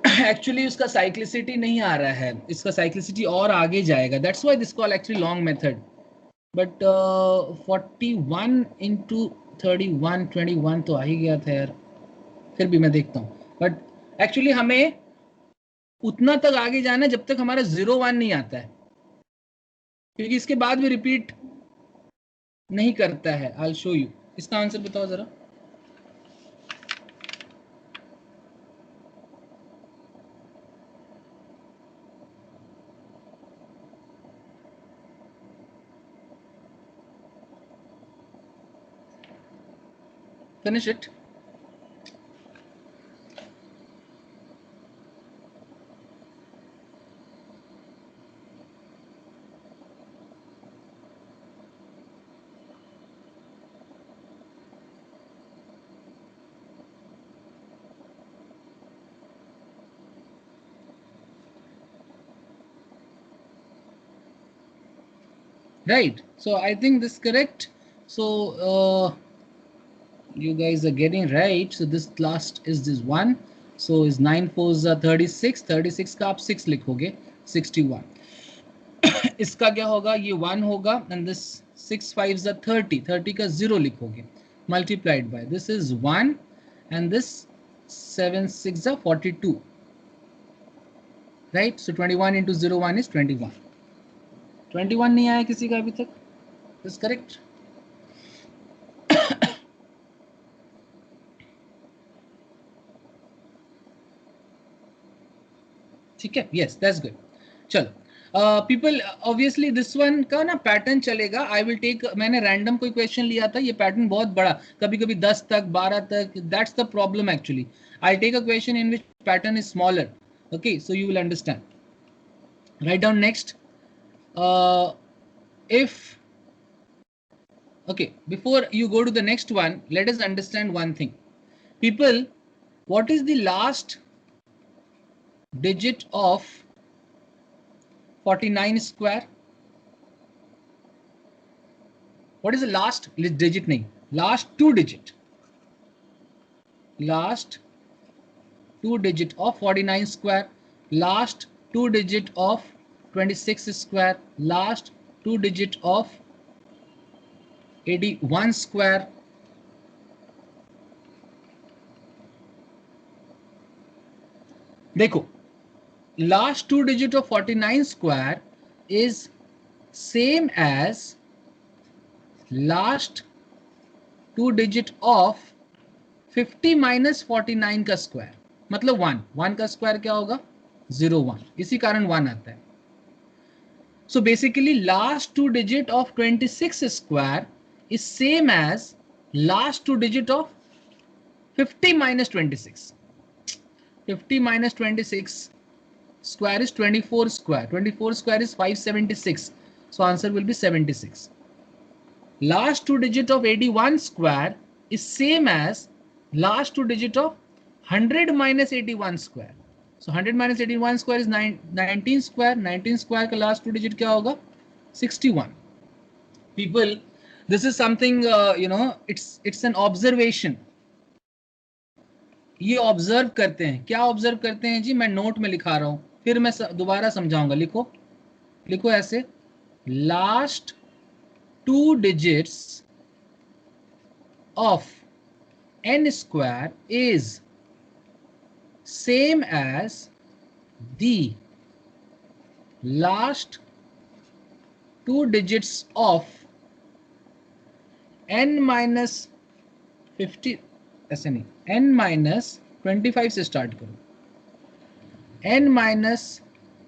Actually उसका cyclicity नहीं आ रहा है. इसका cyclicity और आगे जाएगा. That's why this called actually long method. But 41 into 31 21 तो आ ही गया था यार. फिर भी मैं देखता हूँ. But actually हमें उतना तक आगे जाना है जब तक हमारा 0 1 नहीं आता है, क्योंकि इसके बाद भी रिपीट नहीं करता है. I'll show you. इसका आंसर बताओ जरा. Finish it. Right. So I think this is correct. So you guys are getting right. So this last is this 1. So is 9 4s are 36. 36 का आप 6 लिखोगे. 61. इसका क्या होगा? ये 1 होगा. And this 6 5s are 30. 30 का 0 लिखोगे. Multiplied by this is 1. And this 7 6 are 42. Right. So 21 into 0 1 is 21. 21 नहीं आया किसी का अभी तक? This is correct. ठीक है, yes, that's good. चलो, people, obviously this one का ना पैटर्न चलेगा. I will take, मैंने रैंडम कोई क्वेश्चन लिया था, ये पैटर्न बहुत बड़ा, कभी कभी 10 तक 12 तक, that's the problem actually. I'll take a question in which pattern is smaller. Okay, so you will understand. Write down next. If, okay, before you go to the next one, let us understand one thing. People, what is the last digit of 49 square? What is the last digit name? Last two digit. Last two digit of 49 square. Last two digit of 26 square. Last two digit of 81 square. देखो, last two digit of 49 square is same as last two digit of 50 minus 49 का square, मतलब 1. 1 का square क्या होगा? 0, 1. इसी कारण 1 आता है. So basically last two digit of 26 square is same as last two digit of 50 minus 26. 50 minus 26 square is 24 square. 24 square is 576. So answer will be 76. Last two digit of 81 square is same as last two digit of 100 minus 81 square. So 100 minus 81 square is 19 square. 19 square का last two digit क्या होगा? 61. People, this is something, it's an observation. ये observe करते हैं. क्या observe करते हैं जी? मैं नोट में लिखा रहा हूं, फिर मैं दोबारा समझाऊंगा. लिखो, लिखो ऐसे. Last two digits of n square is same as the last two digits of n minus 50, ऐसे नहीं, n minus 25 से स्टार्ट करो. n minus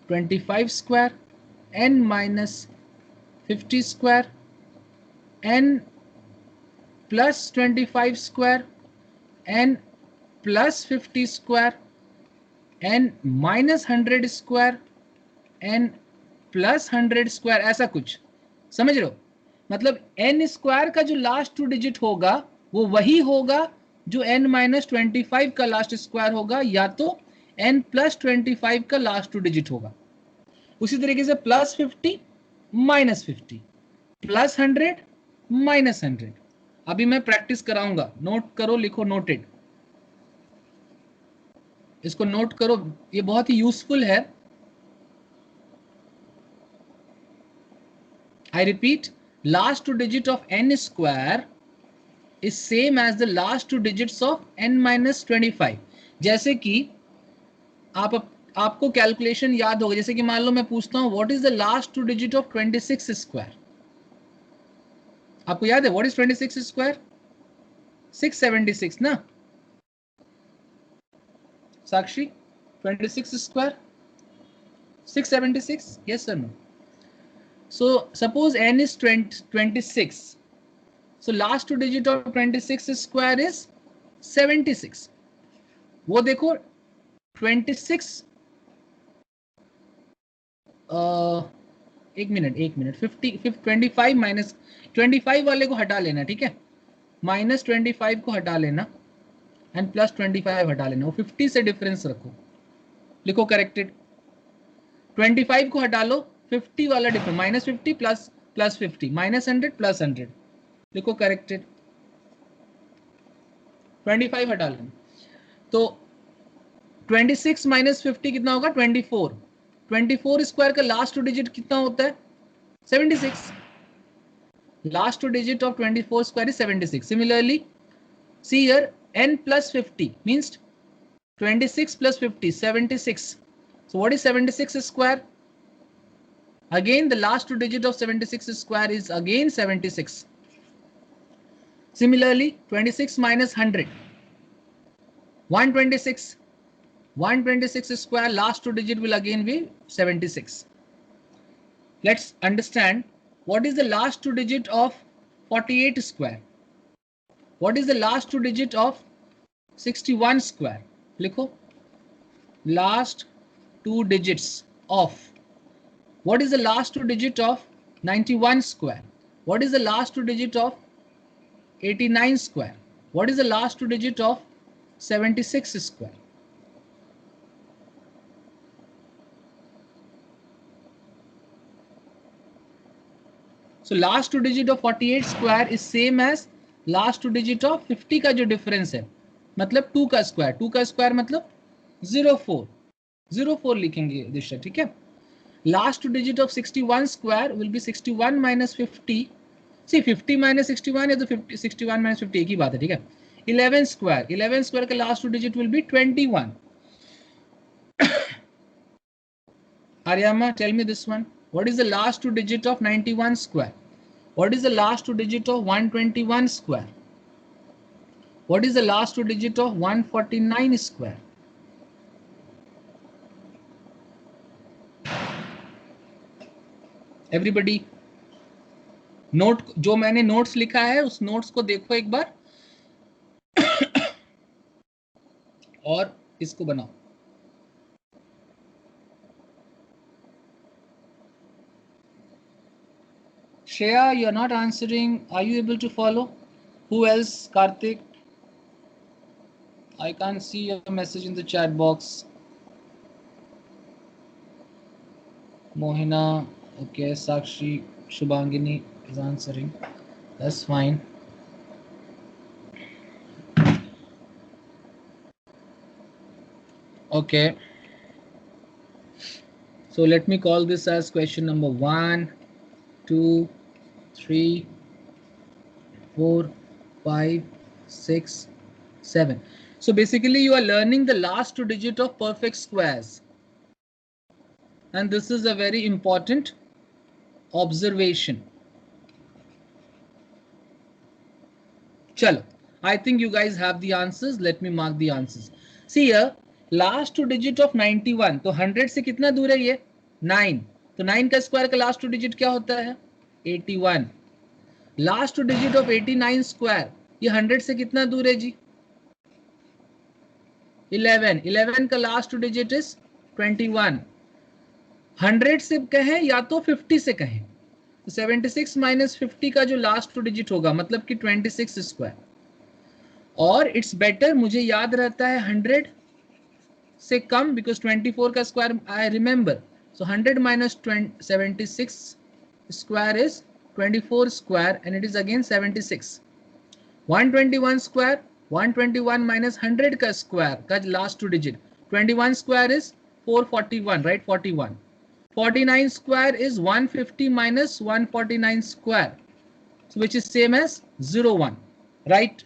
25 square, n minus 50 square, n plus 25 square, n plus 50 square, n minus 100 square, n plus 100 square, ऐसा कुछ. समझ रहे हो? मतलब n स्क्वायर का जो लास्ट टू डिजिट होगा वो वही होगा जो n माइनस 25 का लास्ट स्क्वायर होगा, या तो n प्लस 25 का लास्ट टू डिजिट होगा. उसी तरीके से प्लस 50 माइनस 50, प्लस 100 माइनस 100. अभी मैं प्रैक्टिस कराऊंगा. नोट करो, लिखो नोटेड. इसको नोट करो, ये बहुत ही यूजफुल है. I repeat, last two digit of n square is same as the last two digits of n minus 25. जैसे कि आपको कैलकुलेशन याद होगा. जैसे कि मान लो मैं पूछता हूं what is the last two digit of 26 square. आपको याद है व्हाट इज 26 स्क्वायर? 676 ना साक्षी? 26 square 676, yes or no? So suppose n is 26. So last two digit of 26 square is 76. वो देखो 26, एक मिनट 25 माइनस 25 वाले को हटा लेना, ठीक है? माइनस 25 को हटा लेना एंड प्लस 25 हटा लेना. वो 50 से डिफरेंस रखो. लिखो करेक्टेड. 25 को हटा लो, 50 वाला difference, minus 50 plus 50, minus 100 plus 100. लिखो करेक्टेड. 25 हटा लेना. तो 26 माइनस 50 कितना होगा? 24. 24 स्क्वायर का लास्ट टू डिजिट कितना होता है? 76. Last two digit of 24 square is 76. Similarly see here, n plus 50 means 26 plus 50, 76. So what is 76 square? Again the last two digit of 76 square is again 76. Similarly 26 minus 100, 126. 126 square, last two digit will again be 76. Let's understand what is the last two digit of 48 square. What is the last two digit of 61 square? लिखो last two digits of. What is the last two digit of 91 square? What is the last two digit of 89 square? What is the last two digit of 76 square? So last two digit of 48 square is same as last two digit of 50 का जो difference है, मतलब 2 का square. 2 का square मतलब 04. 04 लिखेंगे दिशा, ठीक है. Last two digit of 61 square will be 61 minus 50. See 50 minus 61 है तो 50 61 minus 50 एक ही बात है, ठीक है. 11 square. 11 square का last two digit will be 21. Aryama, tell me this one. What is the last two digit of 91 square? What is the last two digit of 121 square? What is the last two digit of 149 square? Everybody, note जो मैंने notes लिखा है उस notes को देखो एक बार और इसको बनाओ. Shreya, you're not answering. Are you able to follow? Who else? Karthik? I can't see your message in the chat box. Mohina, okay. Sakshi, Shubhangini is answering. That's fine. Okay. So let me call this as question number 1, 2, 3, 4, 5, 6, 7. So basically you are learning the last two digit of perfect squares. And this is a very important observation. Chalo, I think you guys have the answers. Let me mark the answers. See here, last two digit of 91. तो 100 से कितना दूर है ये? 9. तो 9 का square का last two digit क्या होता है? 81. Last two digit of 89 square, ये 100 से कितना दूर है जी? 11. 11 का लास्ट टू डिजिट इज 21. 100 से कहें या तो 50 से कहें, 76 माइनस 50 का जो लास्ट टू डिजिट होगा मतलब कि 26 स्क्वायर. और इट्स बेटर, मुझे याद रहता है 100 से कम, बिकॉज 24 का square I remember. So 100 minus 76 square is 24 square and it is again 76. 121 square, 121 minus 100 का square का last two digit. 21 square is 441, right? 41. 49 square is 150 minus 149 square, so which is same as 01, right?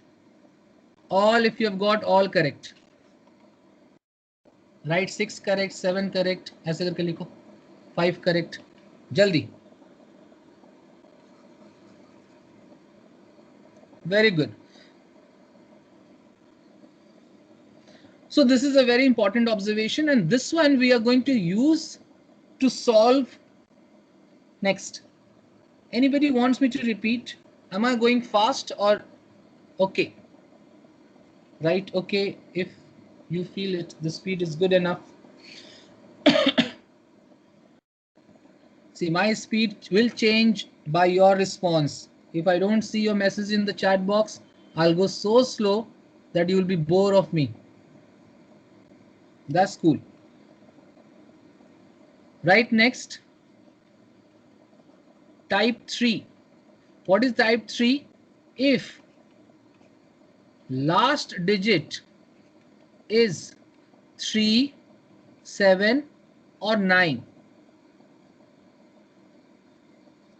All, if you have got all correct, right? 6 correct, 7 correct, ऐसे करके लिखो. 5 correct. जल्दी. Very good. So this is a very important observation, and this one we are going to use to solve next. Anybody wants me to repeat? Am I going fast or okay? Right, okay, if you feel it, the speed is good enough. See, my speed will change by your response. If I don't see your message in the chat box, I'll go so slow that you will be bored of me. That's cool. Right, next. Type 3. What is type 3? If last digit is 3, 7 or 9.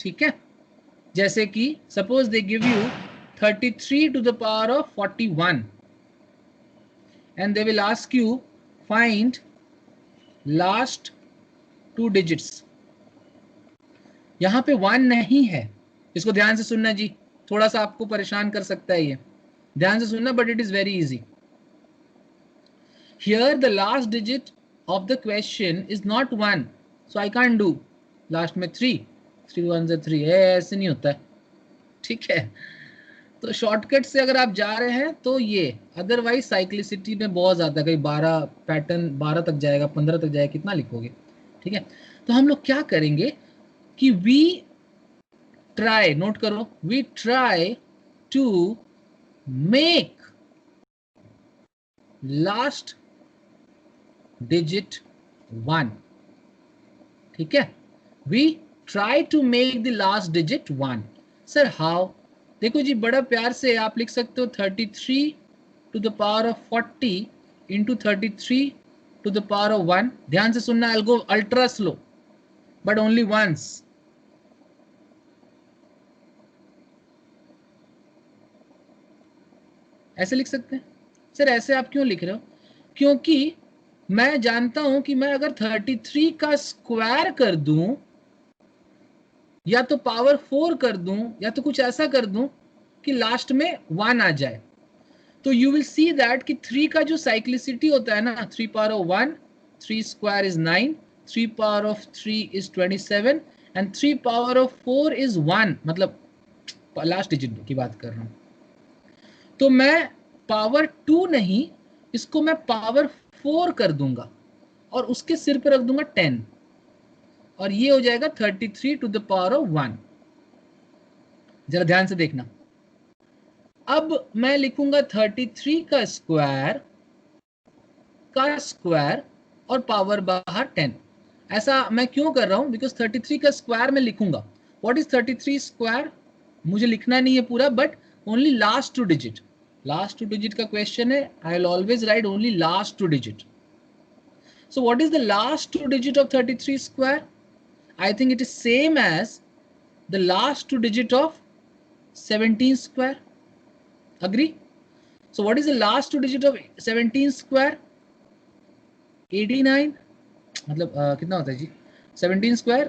ठीक है? जैसे कि suppose they give you 33 to the power of 41 and they will ask you find last two digits. यहाँ पे 1 नहीं है, इसको ध्यान से सुनना जी, थोड़ा सा आपको परेशान कर सकता है ये, ध्यान से सुनना, but it is very easy. Here the last digit of the question is not 1, so I can't do last में 3, 3 1 से 3 ऐसे नहीं होता है, ठीक है। तो शॉर्टकट से अगर आप जा रहे हैं तो ये, अदरवाइज साइक्लिसिटी में बहुत ज्यादा, कहीं 12 पैटर्न 12 तक जाएगा, 15 तक जाएगा, कितना लिखोगे, ठीक है। तो हम लोग क्या करेंगे कि वी ट्राई, नोट करो, we try to make last digit 1, ठीक है। We try to make the last digit 1। Sir how? देखो जी, बड़ा प्यार से आप लिख सकते हो 33 to the power of 40 into 33 to the power of 1। ध्यान से सुनना, I will go ultra slow but only once. ऐसे लिख सकते हैं। सर ऐसे आप क्यों लिख रहे हो? क्योंकि मैं जानता हूं कि मैं अगर 33 का स्क्वायर कर दूं या तो पावर 4 कर दूं या तो कुछ ऐसा कर दूं कि लास्ट में 1 आ जाए, तो यू विल सी दैट कि 3 का जो साइक्लिसिटी होता है ना, 3 power of 1, 3 square is 9, 3 power of 3 is 27 and 3 power of 4 is 1, मतलब लास्ट डिजिट की बात कर रहा हूं। तो मैं पावर 2 नहीं, इसको मैं पावर 4 कर दूंगा और उसके सिर पर रख दूंगा 10 और ये हो जाएगा 33 टू द पावर ऑफ 1। जरा ध्यान से देखना, अब मैं लिखूंगा 33 का स्क्वायर और पावर बाहर 10। ऐसा मैं क्यों कर रहा हूं? बिकॉज 33 का स्क्वायर मैं लिखूंगा। What is 33 square? मुझे लिखना नहीं है पूरा, but only last 2 digit. Last 2 digit का क्वेश्चन है, I will always right only last 2 digit. So what is the last 2 digit of 33 square? I think it is same as the last 2 digit of 17 square. Agree? So what is the last 2 digit of 17 square? 89. मतलब कितना होता है जी? 17 square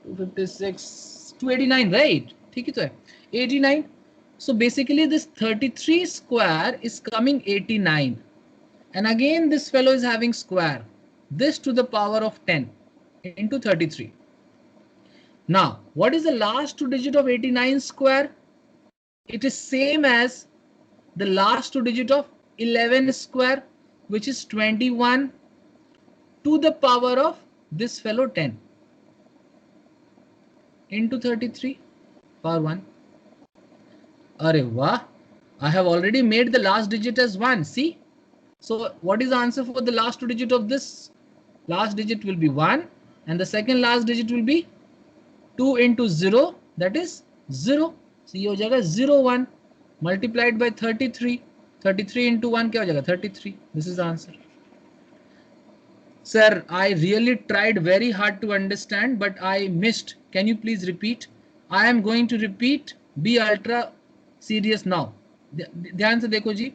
256 289, right? ठीक ही तो है, 89. So basically this 33 square is coming 89, and again this fellow is having square, this to the power of 10 into 33. Now what is the last 2 digit of 89 square? It is same as the last 2 digit of 11 square, which is 21 to the power of this fellow 10 into 33 power 1. Arey wah, I have already made the last digit as 1. See, so what is the answer for the last 2 digit of this? Last digit will be 1 and the second last digit will be 2 into 0, that is 0. So ये हो जाएगा 01 multiplied by 33. 33 into 1 क्या हो जाएगा? 33. This is the answer. Sir, I really tried very hard to understand, but I missed. Can you please repeat? I am going to repeat. Be ultra serious now. ध्यान से देखो जी,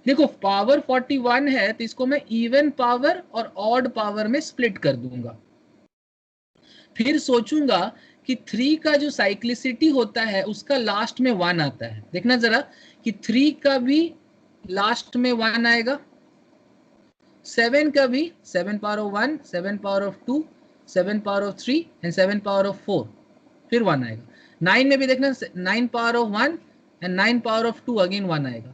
देखो power 41 है तो इसको मैं इवन पावर और odd power में स्प्लिट कर दूंगा। फिर सोचूंगा कि 3 का जो साइक्लिसिटी होता है उसका लास्ट में 1 आता है। देखना जरा कि 3 का भी लास्ट में 1 आएगा, 7 का भी, 7 power of 1, 7 power of 2, 7 power of 3 and 7 power of 4, फिर 1 आएगा। 9 में भी देखना 9 power of 1 and 9 power of 2 again 1 आएगा।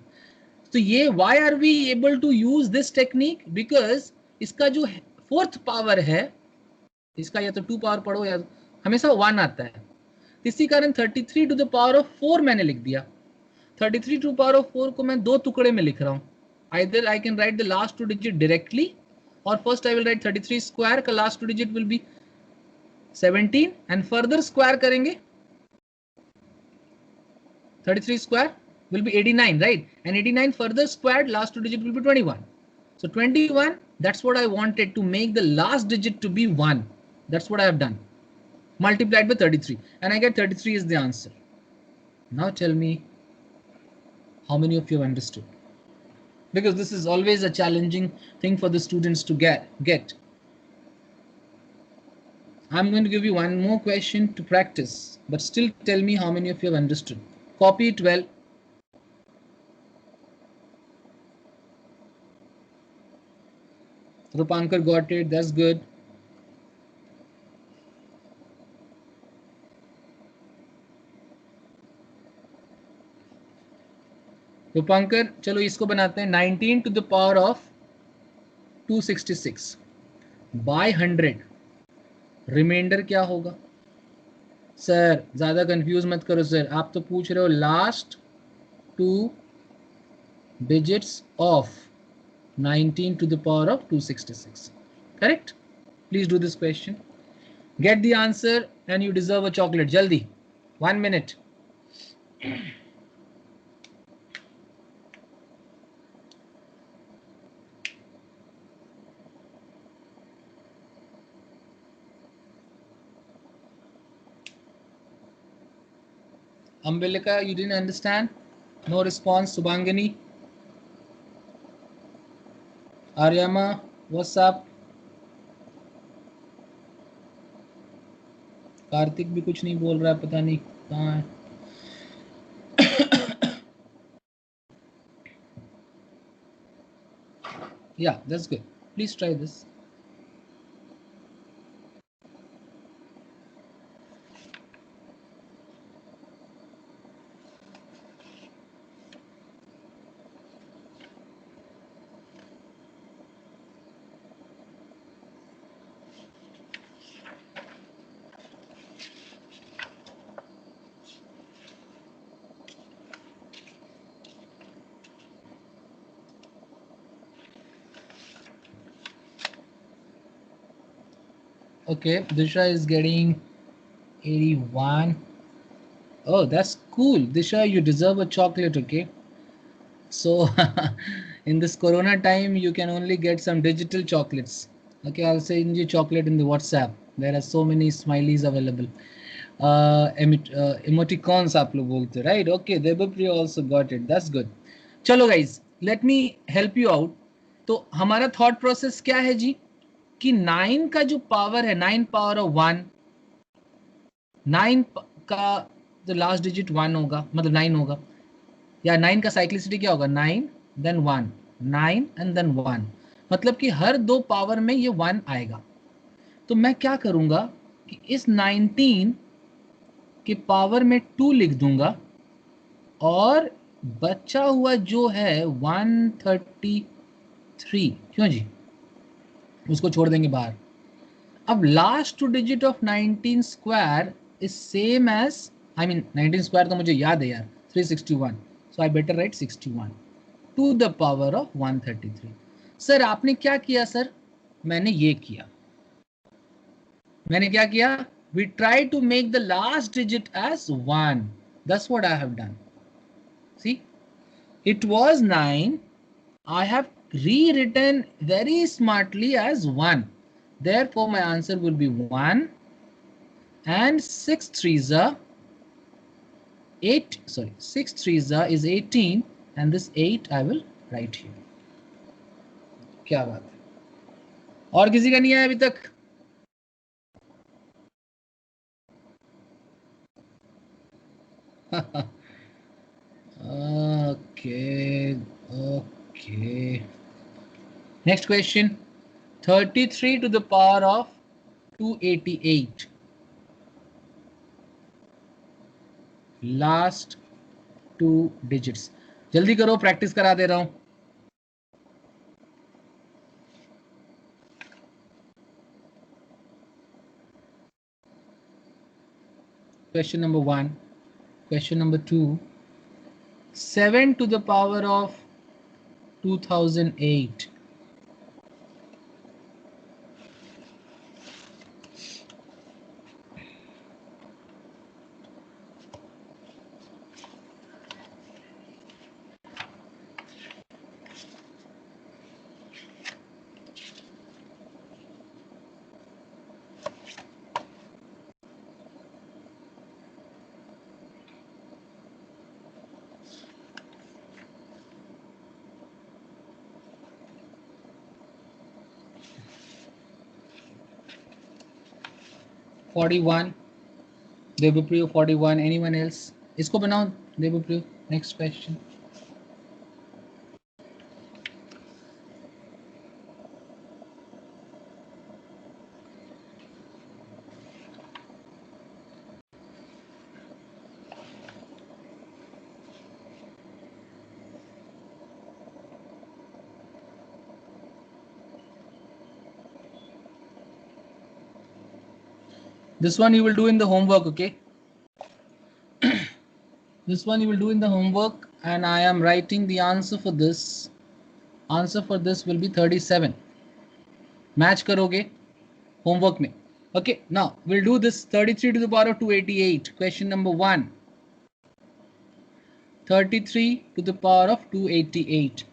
तो ये why are we able to use this technique? Because इसका जो 4th पावर है, इसका या तो 2 पावर पढ़ो या हमेशा 1 आता है। इसी कारण 33 टू द पावर ऑफ 4 मैंने लिख दिया। 33 टू पावर ऑफ 4 को मैं 2 टुकड़े में लिख रहा हूँ। Either I can write the last 2 digit directly, or first I will write 33 square का last 2 digit will be 17 and further square करेंगे 33 square will be 89, right? And 89 further squared, last 2 digit will be 21. So 21, that's what I wanted, to make the last digit to be 1. That's what I have done. Multiplied by 33. And I get 33 is the answer. Now tell me how many of you have understood. Because this is always a challenging thing for the students to get. I'm going to give you one more question to practice, but still tell me how many of you have understood. Copy it well. Rupankar got it. That's good. रूपांकर चलो इसको बनाते हैं 19 to the power of 266 by 100 remainder क्या होगा? Sir ज्यादा confuse मत करो sir, आप तो पूछ रहे हो last 2 digits of 19 to the power of 266. Correct? Please do this question. Get the answer and you deserve a chocolate. Jaldi. 1 minute. Ambilika, you didn't understand? No response. Subhangani. Aryama, what's up? Kartik भी कुछ नहीं बोल रहा है, पता नहीं कहाँ है. Yeah, that's good. Please try this. Okay, Disha is getting 81. Oh, that's cool. Disha, you deserve a chocolate, okay? So, in this Corona time, you can only get some digital chocolates. Okay, I'll send you chocolate in the WhatsApp. There are so many smileys available. Emoticons आप लोग बोलते, right? Okay, Debapriya also got it. That's good. चलो guys, let me help you out. तो हमारा thought process क्या है जी? कि 9 का जो पावर है 9 पावर ऑफ 1, 9 का जो लास्ट डिजिट 1 होगा, मतलब 9 होगा, या 9 का साइक्लिसिटी क्या होगा? 9 देन 1, 9 एंड देन 1, मतलब कि हर दो पावर में ये 1 आएगा. तो मैं क्या करूंगा कि इस 19 के पावर में 2 लिख दूंगा और बचा हुआ जो है 133, क्यों जी, उसको छोड़ देंगे बाहर. अब last 2 digit of 19 square is same as, I mean 19 square तो मुझे याद है यार, 361, so I better write 61 to the power of 133. Sir आपने क्या किया सर? मैंने ये किया. मैंने क्या किया? We try to make the last digit as 1. That's what I have done. See, it was 9, I have rewritten very smartly as 1. Therefore, my answer will be 1 and 6 threes are 8. Sorry, 6 threes are is 18 and this 8 I will write here. क्या बात है? और किसी का नहीं आया अभी तक? Okay. Okay. Next question. 33 to the power of 288. Last 2 digits. जल्दी करो, प्रैक्टिस करा दे रहा हूं. Question number 1. Question number 2. 7 to the power of 2008. (41) Debapriya 41. Anyone else? इसको बनाओ Debapriya. Next question. This one you will do in the homework, okay? This one you will do in the homework, and I am writing the answer for this. Answer for this will be 37. Match karoge homework mein. Okay, now we'll do this 33 to the power of 288. Question number 1. 33 to the power of 288.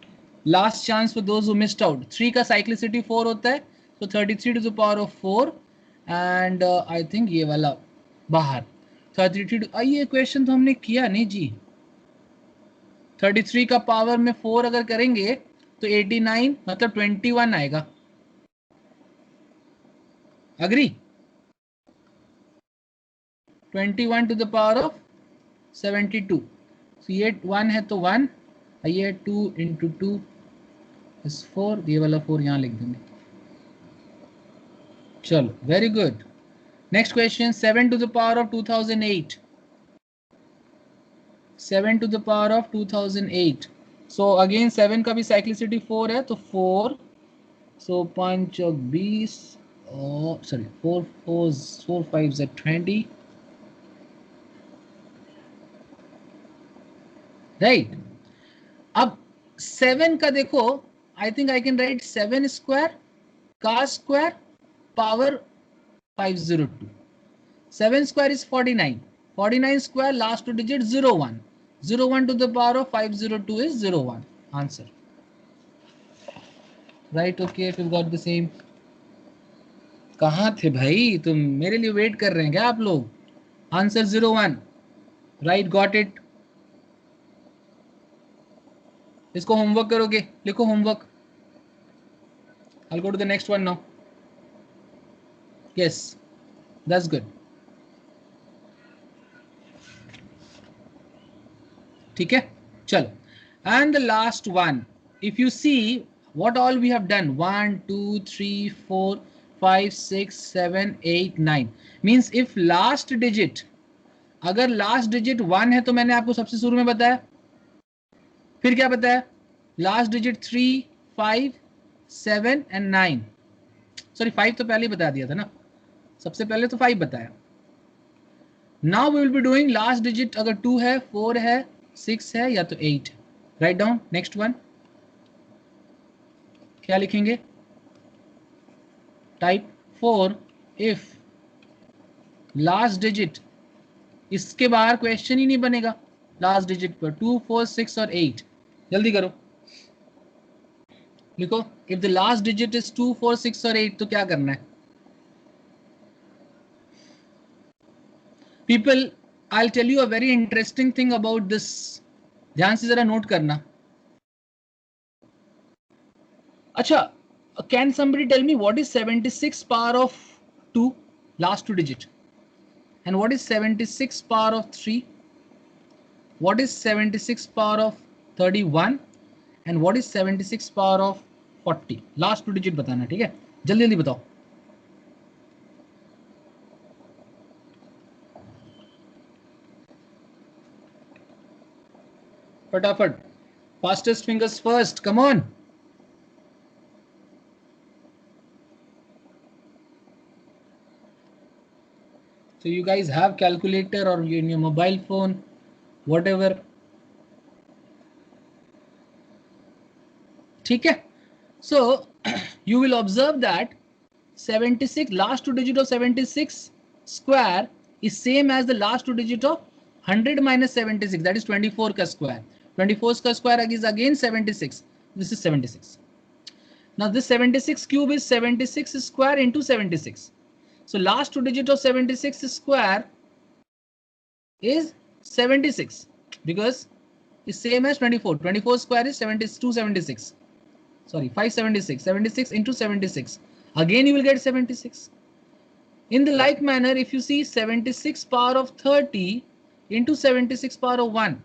Last chance for those who missed out. 3 का cyclicity 4 होता है, so 33 to the power of 4, and I think ये वाला बाहर 33 to, ये question तो हमने किया नहीं जी. 33 का पावर में 4 अगर करेंगे तो 89 मतलब 21 आएगा. Agree? 21 to the power of 72. So ये 1 है तो 1, ये 2 into 2 is 4, ये वाला 4 यहाँ लिख देंगे. चलो, very good. Next question, 7 to the power of 2008. 7 to the power of 2008. So again 7 का भी cyclicity 4 है तो 4. So 5 Chowk 20. Oh, sorry, 4 5s are 20. Right. अब 7 का देखो, I think I can write 7 square cos square power 502. 7 square is 49. 49 square last two digit 01. 01 to the power of 502 is 01. Answer. Right, okay, if you got the same. कहाँ थे भाई तुम? मेरे लिए wait कर रहे हैं क्या आप लोग? Answer 01. Right, got it. इसको होमवर्क करोगे? लिखो homework. I'll go to the next one now. Yes, that's good. ठीक है, चलो. And the last one, if you see what all we have done, 1 2 3 4 5 6 7 8 9, means if last digit, अगर last digit 1 है तो मैंने आपको सबसे शुरू में बताया. फिर क्या बताया? Last digit 3 5 7 and 9. सॉरी 5 तो पहले ही बता दिया था ना, सबसे पहले तो 5 बताया. Now we will be doing last digit अगर 2 है, 4 है, 6 है या तो 8. Write down. नेक्स्ट वन क्या लिखेंगे? टाइप 4 इफ लास्ट डिजिट, इसके बाहर क्वेश्चन ही नहीं बनेगा. लास्ट डिजिट पर 2 4 6 और 8. जल्दी करो, लिखो. If the last digit is 2 4 6 और 8 तो क्या करना है? People, I will tell you a very interesting thing about this. ध्यान से जरा नोट करना. अच्छा, can somebody tell me what is 76 power of 2, last two digit, and what is 76 power of 3? What is 76 power of 31 and what is 76 power of 40? Last two digit बताना, ठीक है? जल्दी जल्दी बताओ. फटाफट. Fastest fingers first, come on. So you guys have calculator or in your mobile phone, whatever. ठीक है? So you will observe that 76, last two digit of 76 square is same as the last two digit of 100 minus 76, that is 24 का square. 24 का square is again 76. This is 76. Now this 76 cube is 76 square into 76. So last two digit of 76 square is 76 because it's same as 24. 24 square is 276. Sorry, 576. 76 into 76. Again you will get 76. In the like manner, if you see 76 power of 30 into 76 power of 1.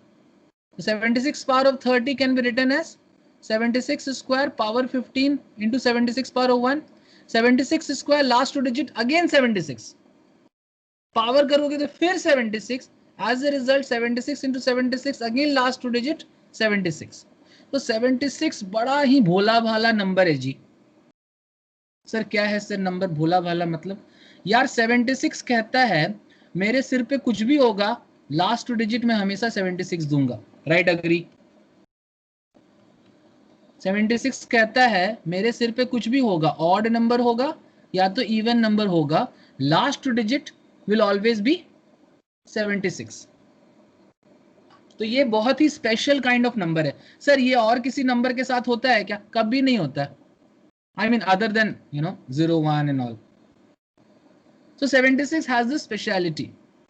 The 76 power of 30 can be written as 76 square power 15 into 76 power of 1. 76 square last two digit again 76. Power करोगे तो फिर 76. As a result 76 into 76 again last two digit 76. तो 76 बड़ा ही भोला भाला number है जी. Sir क्या है sir number भोला भाला? मतलब यार 76 कहता है मेरे सिर पे कुछ भी होगा लास्ट डिजिट में हमेशा 76 दूंगा, राइट अग्री? 76 कहता है मेरे सिर पे कुछ भी होगा, ऑड नंबर होगा या तो इवन नंबर होगा, last digit will always be 76। तो ये बहुत ही स्पेशल काइंड ऑफ नंबर है। सर ये और किसी नंबर के साथ होता है क्या? कभी नहीं होता है। I mean other than 0, 1 and all. So 76 has this speciality.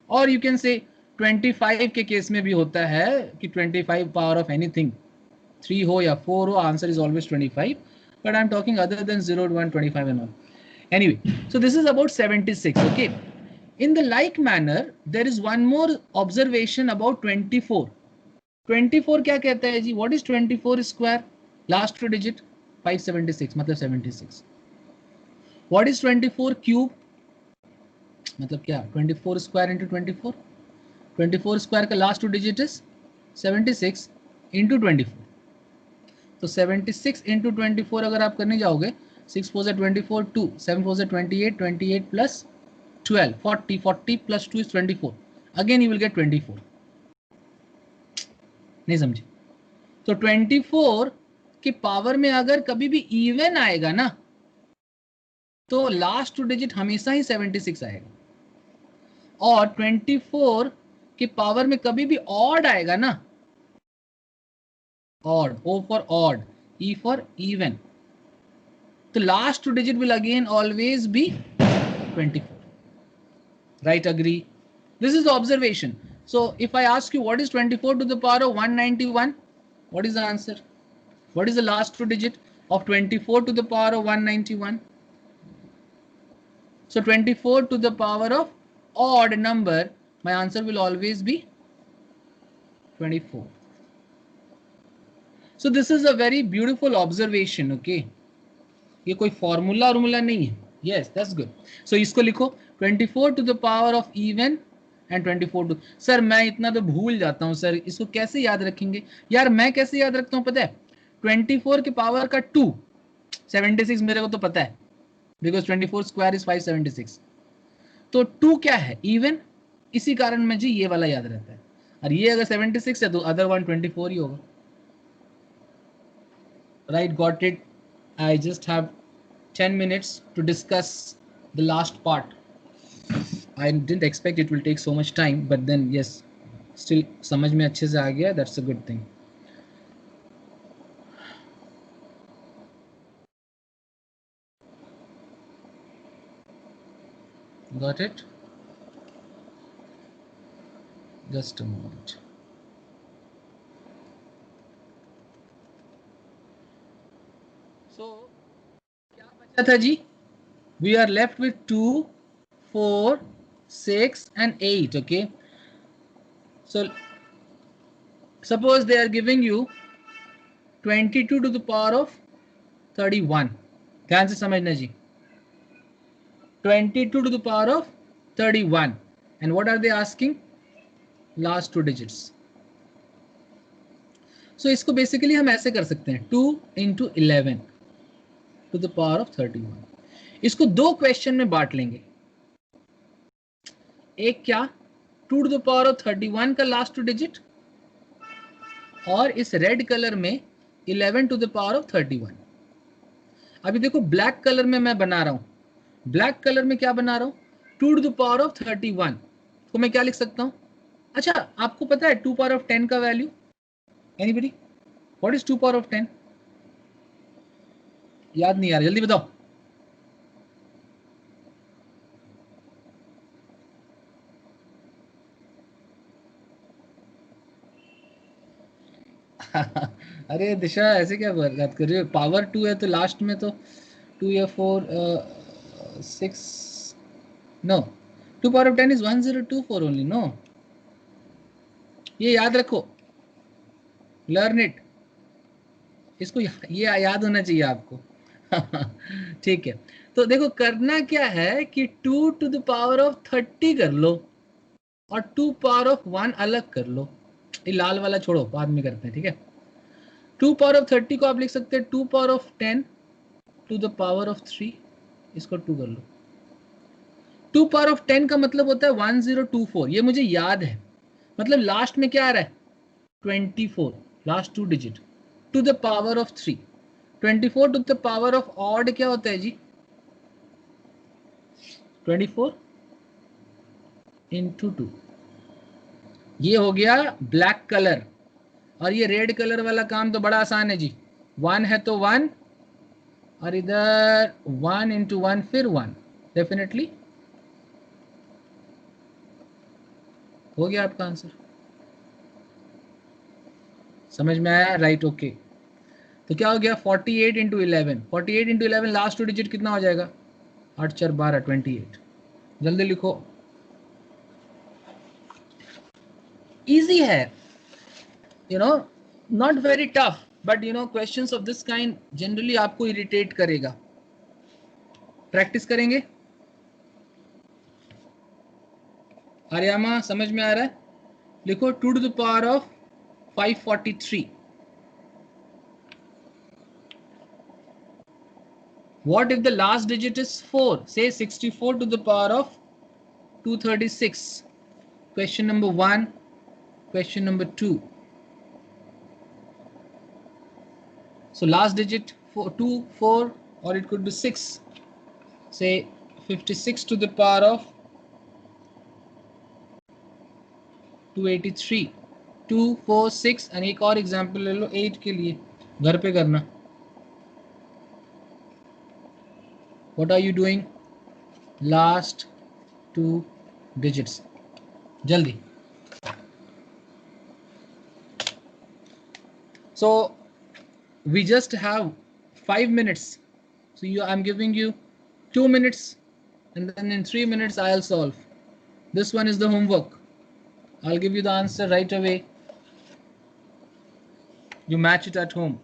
और you can say 25 के केस में भी होता है कि 25 power of anything 3 हो या 4 हो, answer is always 25. But I'm talking other than 0, 1, 25 and all. Anyway, so this is about 76. Okay. In the like manner, there is one more observation about 24. 24 क्या कहता है जी? What is 24 square? Last digit 576 मतलब 76. What is 24 cube? मतलब क्या? 24 square into 24. 24 square का last two digit is 76 into 24. तो 76 into 24 अगर आप करने जाओगे, 6 4 से 24, 2 7 4 से 28, 28 plus 12, 40, 40 plus 2 is 24. Again you will get 24. नहीं समझे? तो 24 कि पावर में अगर कभी भी इवन आएगा ना तो लास्ट टू डिजिट हमेशा ही 76 आएगा, और 24 की पावर में कभी भी ऑड आएगा ना, odd, O for odd, E for even, तो last two digit will again always be 24. Right agree? This is the observation. So if I ask you what is 24 to the power of 191, what is the answer? What is the last two digit of 24 to the power of 191? So 24 to the power of odd number, my answer will always be 24. So this is a very beautiful observation. Okay, ये कोई formula नहीं है. Yes, that's good. So इसको लिखो 24 to the power of even and 24 to. Sir मैं इतना तो भूल जाता हूँ सर, इसको कैसे याद रखेंगे? यार मैं कैसे याद रखता हूँ पता है? 24 के पावर का 2, 76 मेरे को तो पता है, बिकॉज 24 स्क्वायर इज 576. तो 2 क्या है? इवन. इसी कारण में जी ये वाला याद रहता है, और ये अगर 76 है तो अदर वन 24 ही होगा. Right, got it. I just have 10 minutes to discuss the last part. I didn't expect it will take so much time, but then yes, still समझ में अच्छे से आ गया. That's a good thing. Got it? Just a moment. So, क्या बचा था जी? We are left with 2, 4, 6 and 8. Okay. So, suppose they are giving you 22 to the power of 31. ध्यान से समझना जी. 22 to the power of 31. And what are they asking? Last two digits. So इसको basically हम ऐसे कर सकते हैं 2 into 11 to the power of 31. इसको दो क्वेश्चन में बांट लेंगे. एक क्या? 2 to the power of 31 का लास्ट टू डिजिट, और इस रेड कलर में 11 to the power of 31. अभी देखो ब्लैक कलर में मैं बना रहा हूं. ब्लैक कलर में क्या बना रहा हूं? 2 to the power of 31 को मैं क्या लिख सकता हूं? अच्छा, आपको पता है 2 power of 10 का value? Anybody? What is 2 power of 10? याद नहीं आ रहा, जल्दी बताओ. अरे दिशा ऐसे क्या बात कर रही हो? पावर 2 है तो लास्ट में तो 2 या 4 6 no. 2 power of 10 is 1024 only. No, ये याद रखो, लर्न इट. इसको ये याद होना चाहिए आपको. ठीक है, तो देखो करना क्या है कि 2 to the power of 30 कर लो और 2 power of 1 अलग कर लो. ये लाल वाला छोड़ो, बाद में करते हैं. ठीक है, 2 power of 30 को आप लिख सकते हैं 2 power of 10 to the power of 3. इसको 2 कर लो. 2 पावर ऑफ 10 का मतलब होता है 1024, ये मुझे याद है। मतलब लास्ट में क्या आ रहा है 24, last 2 digit, to the power of 3। 24 to the power of odd क्या होता है जी 24 इंटू 2। ये हो गया ब्लैक कलर। और ये रेड कलर वाला काम तो बड़ा आसान है जी, 1 है तो 1 और इधर 1 इंटू 1 फिर 1, डेफिनेटली हो गया आपका आंसर। समझ में आया? Right, okay. तो क्या हो गया 48 इंटू 11, 48 इंटू 11 लास्ट 2 डिजिट कितना हो जाएगा 8 4 12 28। जल्दी लिखो, इजी है, you know, not very tough, but you know questions of this kind generally आपको इरिटेट करेगा। प्रैक्टिस करेंगे। आर्यामा समझ में आ रहा है? लिखो 2 to the power of 543। What if the last digit is 4? Say 64 to the power of 236. Question number 1, question number 2. So last digit 4, 2, 4, or it could be 6. Say 56 to the power of 283. 2, 4, 6 and एक और example ले लो 8 के लिए, घर पे करना। What are you doing? Last 2 digits. जल्दी। So we just have 5 minutes. So I'm giving you 2 minutes and then in 3 minutes I'll solve. This one is the homework. I'll give you the answer right away. You match it at home.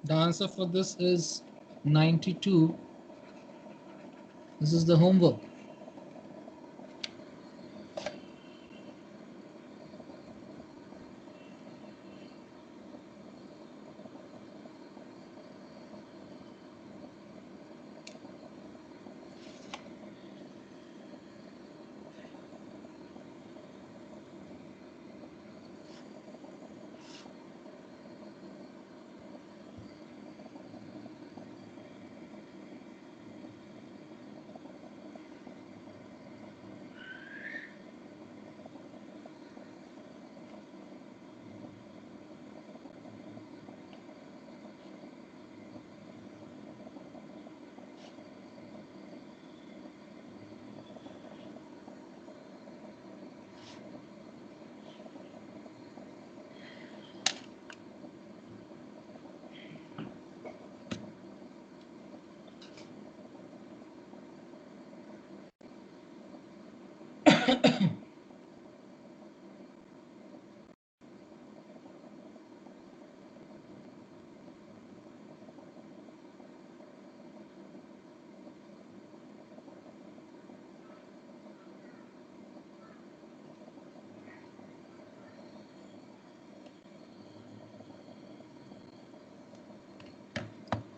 The answer for this is 92. This is the homework.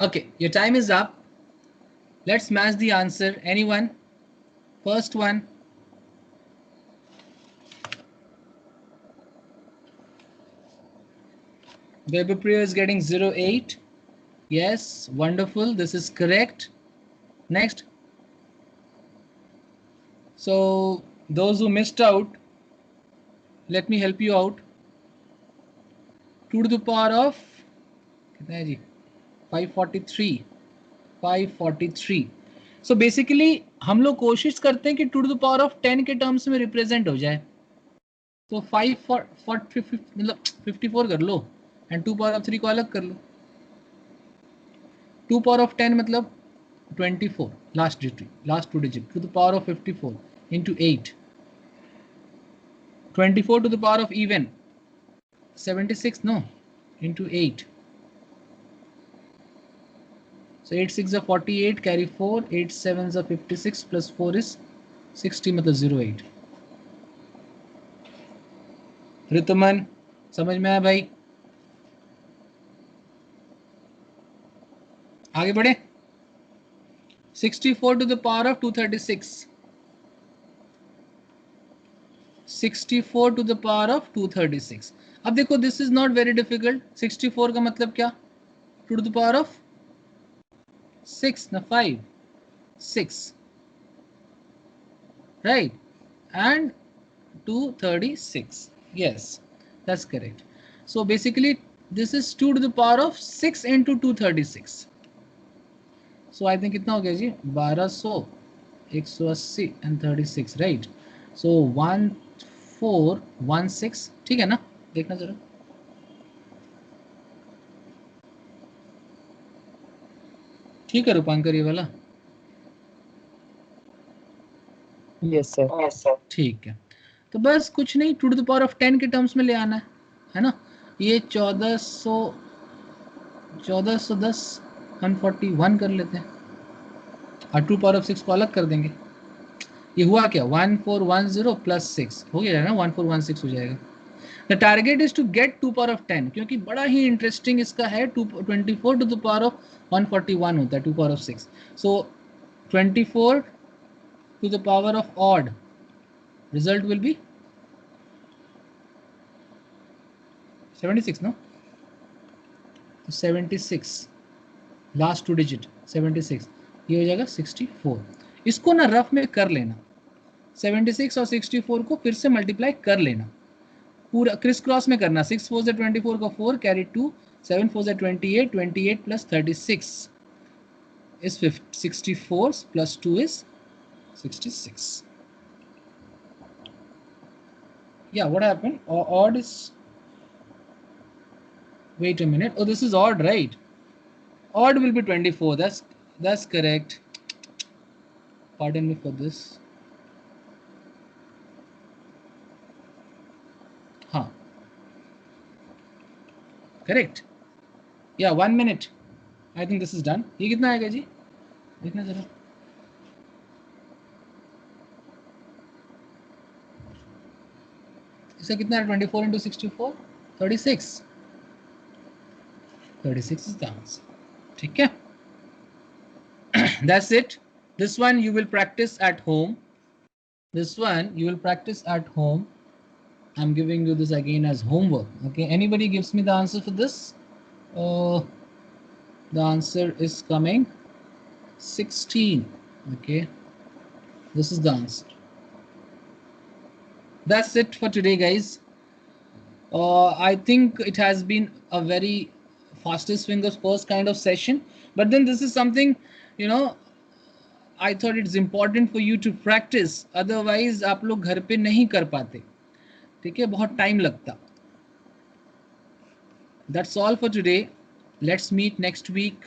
Okay, your time is up. Let's match the answer. Anyone? First one. Weberpriya is getting 08. Yes, wonderful. This is correct. Next. So those who missed out, let me help you out. 2 to the power of 543. 543. So basically हम लोग कोशिश करते हैं कि 2 to the power of 10 के terms में represent हो जाए। तो 54 कर लो एंड 2 पावर ऑफ 3 को अलग कर लो। 2 पावर ऑफ 10 मतलब 24 last 2 digit to the power of 54 into 8। 24 to the power of even 76 no into 8। So 8 6 are 48, carry 4, 8 7 are 56 plus 4 is 60 मतलब 08। ऋतुमन समझ में आया भाई? आगे बढ़े. 64 to the power of 236. 64 to the power of 236. अब देखो this is not very difficult. 64 का मतलब क्या? 2 to the power of 6 ना 5 6 right, and 236. Yes, that's correct. So basically this is 2 to the power of 6 into 236. So I think कितना हो गया जी? 1200, 180 and 36, right? So 1416. ठीक है ना? देखना जरा. ठीक है रूपांकर ये वाला. Yes sir. ठीक है. तो बस कुछ नहीं, 2 to the power of 10 के टर्म्स में ले आना है ना. ये 1410 141 कर लेते हैं और 2 पावर ऑफ 6 को अलग कर देंगे. ये हुआ क्या? 1410 प्लस 6 हो गया ना, 1416 हो जाएगा. The target is to get 2 power of 10, क्योंकि बड़ा ही इंटरेस्टिंग इसका है. 24 टू द पावर ऑफ 141 होता है 2 power of 6. So 24 to the power of odd, result will be 76, no? 76, last 2 digit 76, ये हो जाएगा 64. इसको ना रफ में कर लेना, 76 और 64 को फिर से मल्टीप्लाई कर लेना, पूरा क्रिस क्रॉस में करना. 6 4 से 24 का 4 कैरी 2, 7 4 से 28, 28 plus 36 is 64 plus 2 is 66. Yeah, what happened? Odd is, wait a minute. Oh, this is odd, right? Odd will be 24. That's correct. Pardon me for this. Huh. Correct. Yeah, 1 minute. I think this is done. ये कितना आएगा जी? देखना जरा. इसका कितना है? 24 into 64, 36. 36 is the answer. ठीक है? That's it. This one you will practice at home. This one you will practice at home. I'm giving you this again as homework. Okay, anybody gives me the answer for this? The answer is coming 16. Okay, this is the answer. That's it for today, guys. I think it has been a very fastest fingers first kind of session, but then this is something, you know, I thought it's important for you to practice. Otherwise आप लोग घर पे नहीं कर पाते. ठीक है, बहुत टाइम लगता. That's all for today. Let's meet next week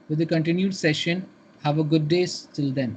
with a continued session. Have a good day till then.